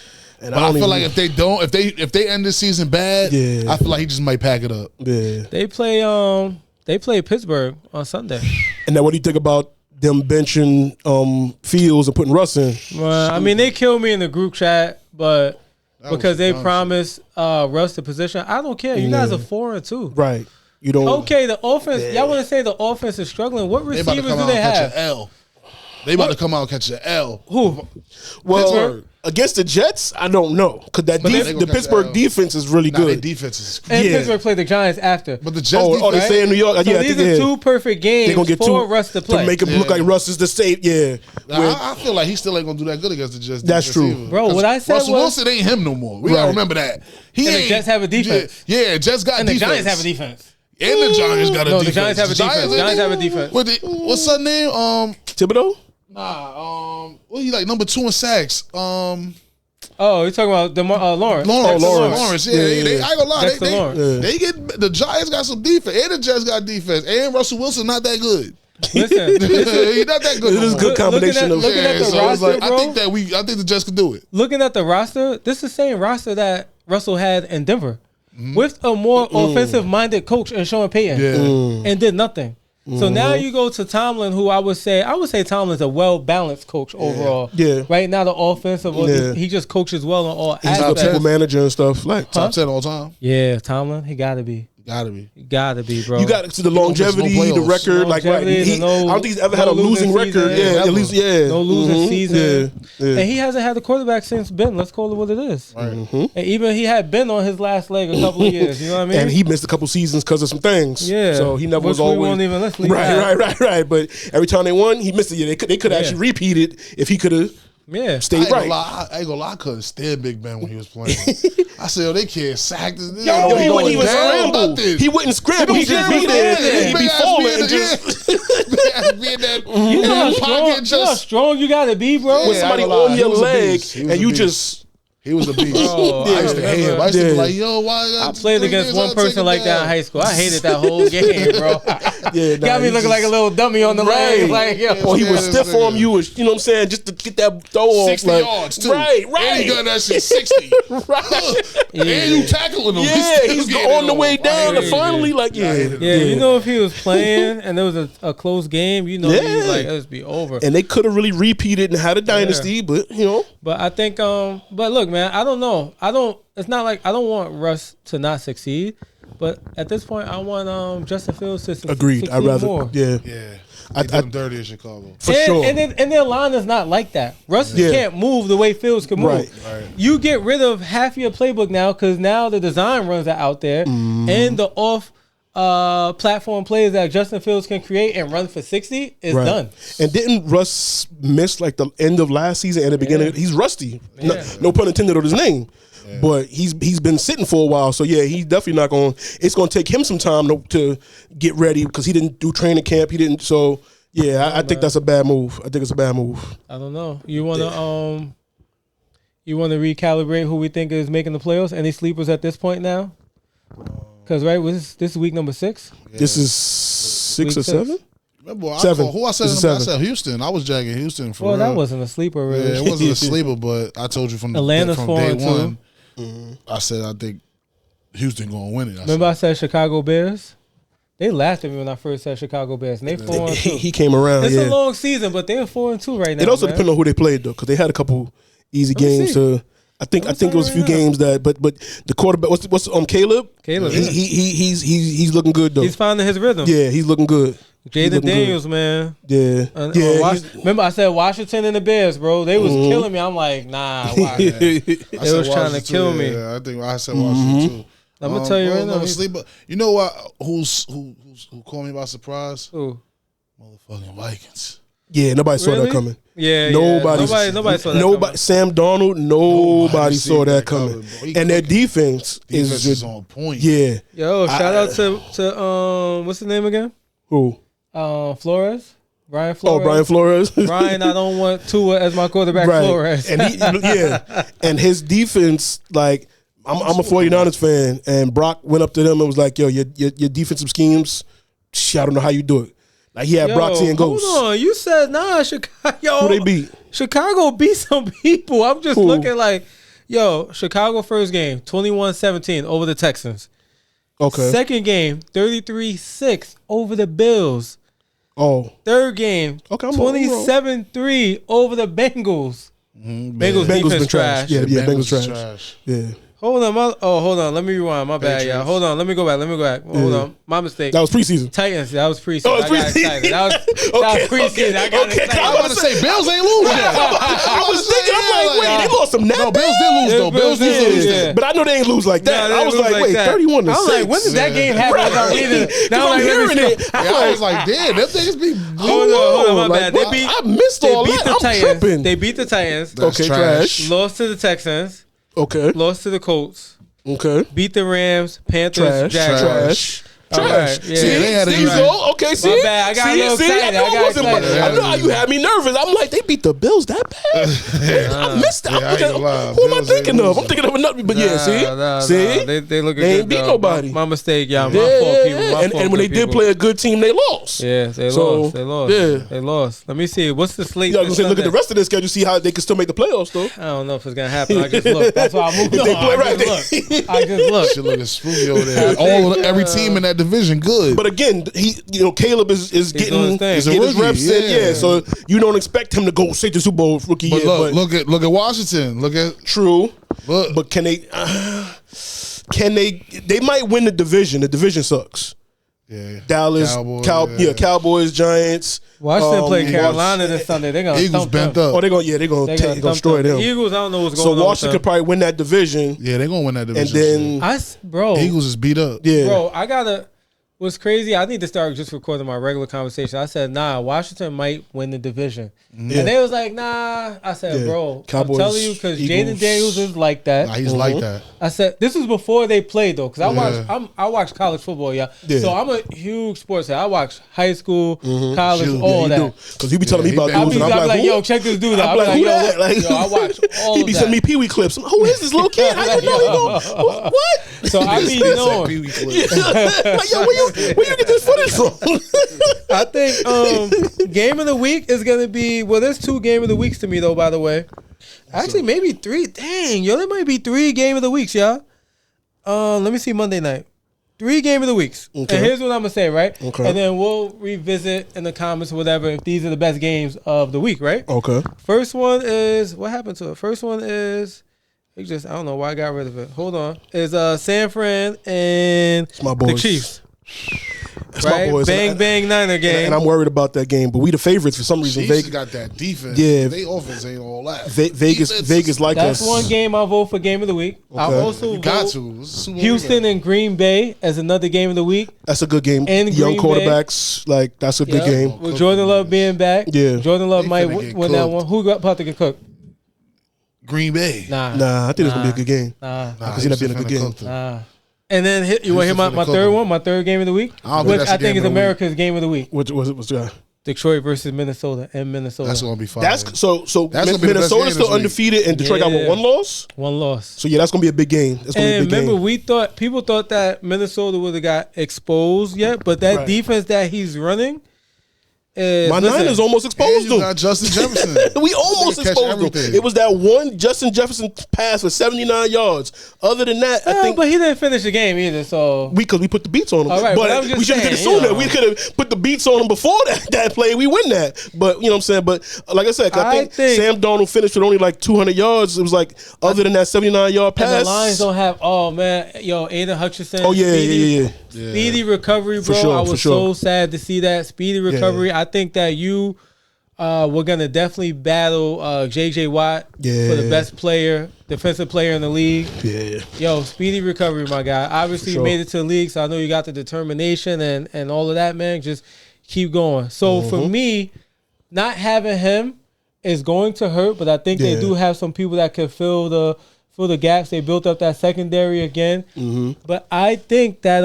And But I feel like if they don't, if they end this season bad, Yeah. I feel like he just might pack it up. yeah. They play Pittsburgh on Sunday. And then what do you think about them benching Fields and putting Russ in? Well, I mean, they killed me in the group chat, but That was because they dumb promised Russ the position, I don't care. You guys are 4-2. Right. You don't. Okay, the offense. Y'all want to say the offense is struggling? What They about to receivers come do out they and catch have? an L. They about to come out and catch an L. Who? Well, Pittsburgh. against the Jets, I don't know because they gonna the catch Pittsburgh L. defense is really Nah, their good. defense is. And Yeah. Pittsburgh played the Giants after. But the Jets. Oh, they defense- say in New York. So Yeah, I these think are yeah. 2 perfect games They're gonna get for two Russ to play. to make him look like Russ is the safe. Yeah, Nah, I feel like he still ain't gonna do that good against the Jets. That's true. defense either. Bro, what 'Cause I said Russell was- Wilson ain't him no more. We gotta Right. remember that. He And the ain't. Jets have a defense. Yeah, Jets got and the defense. Giants have a defense. And the Giants got a No, defense. the Giants have a defense. ain't Giants they? have a defense. What's her name? Thibodeau. What he like number 2 in sacks? Oh, you're talking about Lawrence. Lawrence. Dexter Lawrence. Yeah, Yeah. I ain't gonna lie. Dexter Lawrence. They get the Giants got some defense, and the Jets got defense, and Russell Wilson not that good. Listen, He's not that good. It is no a good more. combination of. looking at the so it's roster, like, bro. I think the Jets could do it. looking at the roster, this is the same roster that Russell had in Denver with a more offensive-minded coach in Sean Payton, Yeah. and did nothing. So now you go to Tomlin, who I would say Tomlin's a well-balanced coach overall. Yeah. Right now, the offensive, Yeah. he just coaches well on all He's a aspects. people manager and stuff. Like Top 10 all time. Yeah, Tomlin, he gotta be. Gotta be. He gotta be, bro. you got to the don't miss no longevity, the playoffs. record. Like right, Longevity, I no- don't think he's ever had no a losing losing record. season. Yeah, at least No losing season. Yeah, yeah. And he hasn't had the quarterback since Ben. Let's call it what it is. And even he had Ben on his last leg a couple of years. You know what I mean? And he missed a couple seasons because of some things. Yeah. So he never Which was we always won't even- let's leave right, that. right. But every time they won, he missed it. Yeah, they could actually repeat it if he could have yeah. stayed right. I ain't gonna lie, I couldn't stand Big Ben when he was playing. I said, they can't sack this. Yo, he wouldn't even down scramble. about this. He wouldn't scramble. He just be there. He'd be falling and just be in that You know how strong, pocket you know how just. strong you gotta be, bro. Yeah. with somebody I ain't gonna lie. on He your was a leg beast. He was and a you beast. just He was a beast. Bro, I used to hate him. I used to be Yeah. like, yo, why? I played against one person like that in high school. I hated that whole game, bro. yeah, Got me looking like a little dummy on the Right. leg. Like, yo. Or he Yeah, would this stiff nigga. arm you, you know what I'm saying, just to get that throw off. 60 like, yards, too. Right, And he got that shit 60. And you tackling him. Yeah, still he's getting on the it way off. down. I And finally, like, I hated Yeah, you know, if he was playing and there was a close game, you know, Yeah. he'd like, let's be over. And they could have really repeated and had a dynasty, but you know, But I think, but look, man, I don't know. It's not like I don't want Russ to not succeed. But at this point, I want Justin Fields to Agreed. succeed I'd rather. more. Yeah. Yeah. I They did them dirty in Chicago. For sure. And their line is not like that. Russ can't move the way Fields can move. Right. You get rid of half your playbook now because now the design runs are out there and the off platform plays that Justin Fields can create and run for 60 is done. And didn't Russ miss like the end of last season and the beginning? He's rusty. No pun intended on his name. Yeah. But he's been sitting for a while, so yeah, he's definitely not going. It's going to take him some time to get ready because he didn't do training camp. He didn't. So yeah, I think that's a bad move. I think it's a bad move. I don't know. You want to recalibrate who we think is making the playoffs? Any sleepers at this point now? Because this is week number 6. Yeah. This is 6 or 7. Remember, 7. Who I said? I said Houston. I was jagging Houston for real. Well, that wasn't a sleeper, really. Yeah, it wasn't a sleeper, but I told you from Atlanta's day one. Mm-hmm. I said I think Houston gonna win it. Remember I said Chicago Bears? They laughed at me when I first said Chicago Bears, and they 4-2. He came around. It's a long season, but they're 4-2 right now. It also depends on who they played though, because they had a couple easy games. I think it was a few games that, but the quarterback. What's Caleb? Caleb, he's looking good though. He's finding his rhythm. Yeah, he's looking good. Jaden Daniels, man. Yeah. Remember, I said Washington and the Bears, bro. They was killing me. I'm like, nah. They was trying to kill me. Yeah, I think I said Washington too. I'm gonna tell you right now. You know what? Who called me by surprise? Who? Motherfucking Vikings. Yeah, nobody saw that coming. Yeah, nobody saw that coming. Sam Darnold, nobody saw that coming. And their defense is just on point. Yeah. Yo, shout out to what's his name again? Who? Flores. Brian Flores. Oh, Brian Flores. Brian, I don't want Tua as my quarterback. Right. Flores. And and his defense, like I'm a 49ers fan, and Brock went up to them and was like, "Yo, your defensive schemes, I don't know how you do it." Like he had Brock seeing ghosts. Hold on, you said Chicago. Who they beat? Chicago beat some people. I'm just looking like, Chicago first game 21-17 over the Texans. Okay. Second game 33-6 over the Bills. Oh. Third game 27-3 over the Bengals. Bengals defense been trash. Yeah, Bengals trash. Yeah. Hold on. Let me rewind. My bad, y'all. Hold on. Let me go back. Hold on. My mistake. That was preseason. Titans. That was preseason. Oh, it was preseason. That was preseason. I got excited. I was about to say Bills ain't lose yet. I was thinking, I'm like, wait, they lost some. No, Bills did lose though. Bills did lose. Yeah. But I know they ain't lose like that. I was like, wait, 31-6. I was like, when did that game happen? I was reading it. Now I'm hearing it. I was like, damn, them things be. Hold on, my bad. I missed all that. I'm tripping. They beat the Titans. Okay, trash. Lost to the Texans. Okay. Lost to the Colts. Okay. Beat the Rams, Panthers, Jaguars. Trash. Yeah. See, they had it see, easy. so, okay, see? My bad. I got a little excited. I know how you had me nervous. I'm like, they beat the Bills that bad? I missed that. Who am I thinking of? I'm thinking of another. But see? They look good. They ain't beat nobody. My mistake, y'all. My fault, people. And when they did play a good team, they lost. Yeah, they lost. Yeah. They lost. Let me see. What's the slate? You gotta look at the rest of the schedule, see how they can still make the playoffs, though. I don't know if it's going to happen. I just look. That's why I moved on. I just look. Shit looking spooky over there. Every team in that division good. But again, Caleb is getting his reps in. Yeah, so you don't expect him to go straight to Super Bowl rookie year. Look at Washington. True. But can they? They might win the division. The division sucks. Yeah, Dallas, Cowboys, Giants. Washington play Carolina this Sunday. They're gonna Eagles bent up. Oh, they're gonna destroy them. Eagles, I don't know what's going on. So Washington could probably win that division. Yeah, they're gonna win that division. And then, Eagles is beat up. Yeah, bro, what's crazy, I need to start just recording my regular conversation. I said, Washington might win the division. Yeah. And they was like, nah. I said, bro, Cowboys, I'm telling you, because Jaden Daniels is like that. Nah, he's like that. I said, this is before they played, though, because I watch college football, yeah. So I'm a huge sports fan. I watch high school, college, all that. Because he be telling me about dudes, and I'm like, yo, check this dude out. I'm like, who that? Yo, I watch all of that. He be sending me Pee Wee clips. Who is this little kid? I don't know. What? So I be knowing. Like, yo, where you get this footage from? I think game of the week is gonna be there's 2 game of the weeks to me though, by the way. Actually, maybe 3. Dang, there might be 3 game of the weeks, y'all. Let me see Monday night. 3 game of the weeks. Okay. And here's what I'm gonna say, right? Okay. And then we'll revisit in the comments or whatever if these are the best games of the week, right? Okay. First one is what happened to it? First one is It just I don't know why I got rid of it. Hold on. It's San Fran and my boys. the Chiefs. That's right? my boys. Bang bang Niner game. And I'm worried about that game, but we the favorites for some reason. Chiefs Vegas got that defense. Yeah. They offense ain't all that. Vegas like That's us. one game I'll vote for game of the week. Okay. I'll also You got vote to. Houston and Green Bay as another game of the week. That's a good game. And Young Green quarterbacks, like that's a good Yeah. game. With Jordan Love being back. Yeah. Jordan Love They might finna get win that cooked. one. Who got about to get cooked? Green Bay. Nah, I think it's gonna be a good game. Nah. I can see that being a good game. Nah. And then you want to hear my Houston finna third cook one, my third game of the week, I don't think which that's a I think game is of the week. America's game of the week. What was it? What's that? Detroit versus Minnesota and Minnesota. That's gonna be fine. That's so. That's gonna be the best Minnesota's game still this week. undefeated, and Detroit got Yeah. one loss. One loss. So yeah, that's gonna be a big game. That's gonna And be a big remember, game. people thought that Minnesota would have got exposed yet, but that Right. defense that he's running is My Niners almost And exposed you them. got Justin Jefferson. We almost They catch exposed them. everything. It was that one Justin Jefferson pass for 79 yards. Other than that, I think but he didn't finish the game either. So because we put the beats on him. All right, but I'm but just we should have did it saying, sooner. you know. We could have put the beats on him before that play. We win that. But you know what I'm saying? But like I said, I think Sam Darnold finished with only like 200 yards. It was like other than that 79-yard pass. and the Lions don't have. Oh man, Aiden Hutchinson. Oh yeah, Speedy, yeah. Speedy recovery, bro. sure, I for was sure. so sad to see that speedy recovery. I think that we're gonna definitely battle JJ Watt for the Yeah. best defensive player in the league. Yeah. Speedy recovery, my guy. Obviously, For you sure. made it to the league, so I know you got the determination and all of that, man. Just keep going. So for me, not having him is going to hurt, but I think they Yeah. do have some people that can fill the gaps. They built up that secondary again. But I think that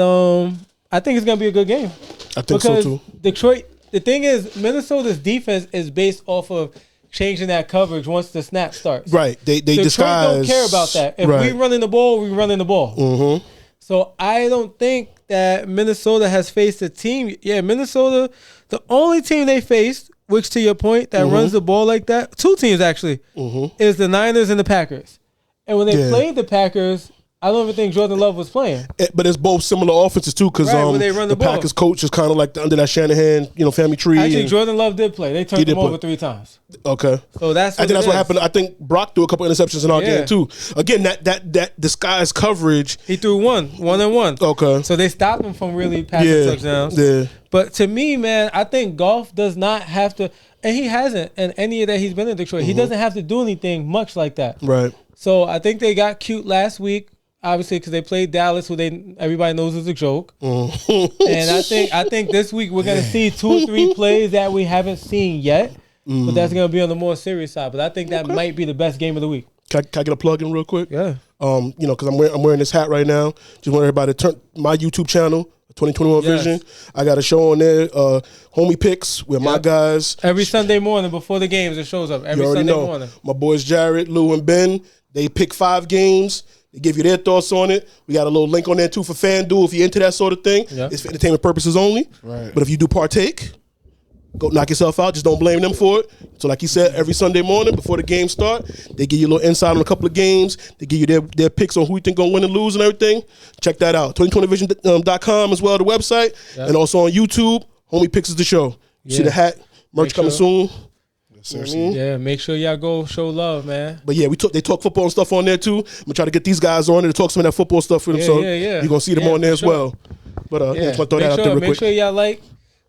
I think it's gonna be a good game. I think so too. Detroit. The thing is, Minnesota's defense is based off of changing that coverage once the snap starts. Right. They Detroit disguise. don't care about that. If we running the ball, we running the ball. So I don't think that Minnesota has faced a team. Yeah, Minnesota, the only team they faced, which to your point, that runs the ball like that, two teams actually, is the Niners and the Packers. And when they played the Packers, I don't even think Jordan Love was playing. But it's both similar offenses too, because Right, where they run the ball. Packers coach is kind of like under that Shanahan, family tree. Actually, and- Jordan Love did play. They turned did him over play. 3 times. Okay. So that's I think that's what happened. I think Brock threw a couple interceptions in our Yeah. game too. Again, that disguised coverage. He threw one and one. Okay. So they stopped him from really passing touchdowns. Yeah. But to me, man, I think Goff does not have to, and he hasn't in any of that he's been in Detroit. He doesn't have to do anything much like that. Right. So I think they got cute last week, obviously because they played Dallas, who everybody knows is a joke. And I think this week we're gonna see 2 or 3 plays that we haven't seen yet. But that's gonna be on the more serious side. But I think that might be the best game of the week. Can I get a plug in real quick? Yeah. Because I'm wearing this hat right now. Just want everybody to turn my YouTube channel, 2021 Yes. Vision. I got a show on there, Homie Picks, with my guys. Every Sunday morning before the games, it shows up. Every You already Sunday know. morning. My boys Jared, Lou, and Ben. They pick 5 games. They give you their thoughts on it. We got a little link on there too for FanDuel if you're into that sort of thing. Yeah. It's for entertainment purposes only. Right. But if you do partake, go knock yourself out. Just don't blame them for it. So like he said, every Sunday morning before the game start, they give you a little insight on a couple of games. They give you their picks on who you think going to win and lose and everything. Check that out. 2020vision.com as well, the website. Yeah. And also on YouTube, Homie Picks is the show. You see Yeah. the hat, merch Make coming sure. soon. Seriously. Yeah, make sure y'all go show love, man. But yeah, they talk football and stuff on there too. I'm gonna try to get these guys on there to talk some of that football stuff with them. Yeah, So yeah. you're gonna see them Yeah, on there for as sure. well. But yeah, just want to throw that out there real Make quick. sure y'all like,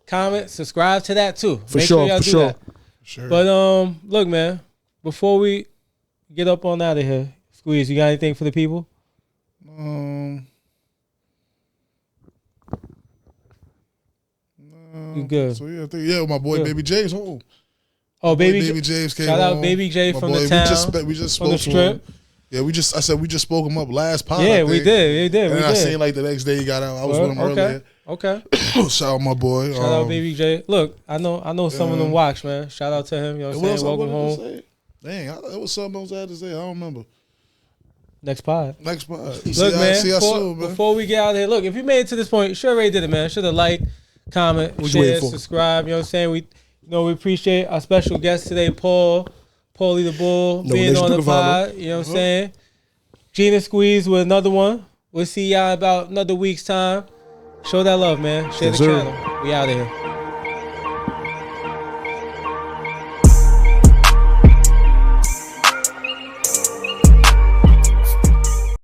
comment, subscribe to that too. For make sure, y'all for do sure. that. Sure. But look, man, before we get up on out of here, Squeeze, you got anything for the people? You good? So yeah, I think my boy Good. Baby J's home. Oh, Baby baby, James came shout out home. Baby J My from boy, the town. We just from the spoke to him. strip. Yeah, we just spoke him up last pod. Yeah, I we think. did. And We then I did. seen like the next day he got out. I was with him earlier. Okay. Shout out my boy. Shout out Baby J. Look, I know some of them watch, man. Shout out to him. You know what I'm saying? Welcome home. Dang, it was something else I had to say. I don't remember. Next pod. Next pod. Look, man, See y'all soon, man. before we get out of here, look, if you made it to this point, you sure already did it, man. Should have liked, comment, What you share, waiting for? subscribe. You know what I'm saying? We appreciate our special guest today, Paulie the Bull, being relation on to the Cavallo. pod. You know what I'm saying? Gina Squeeze with another one. We'll see y'all about another week's time. Show that love, man. Share Yes, the sir. channel. We out of here.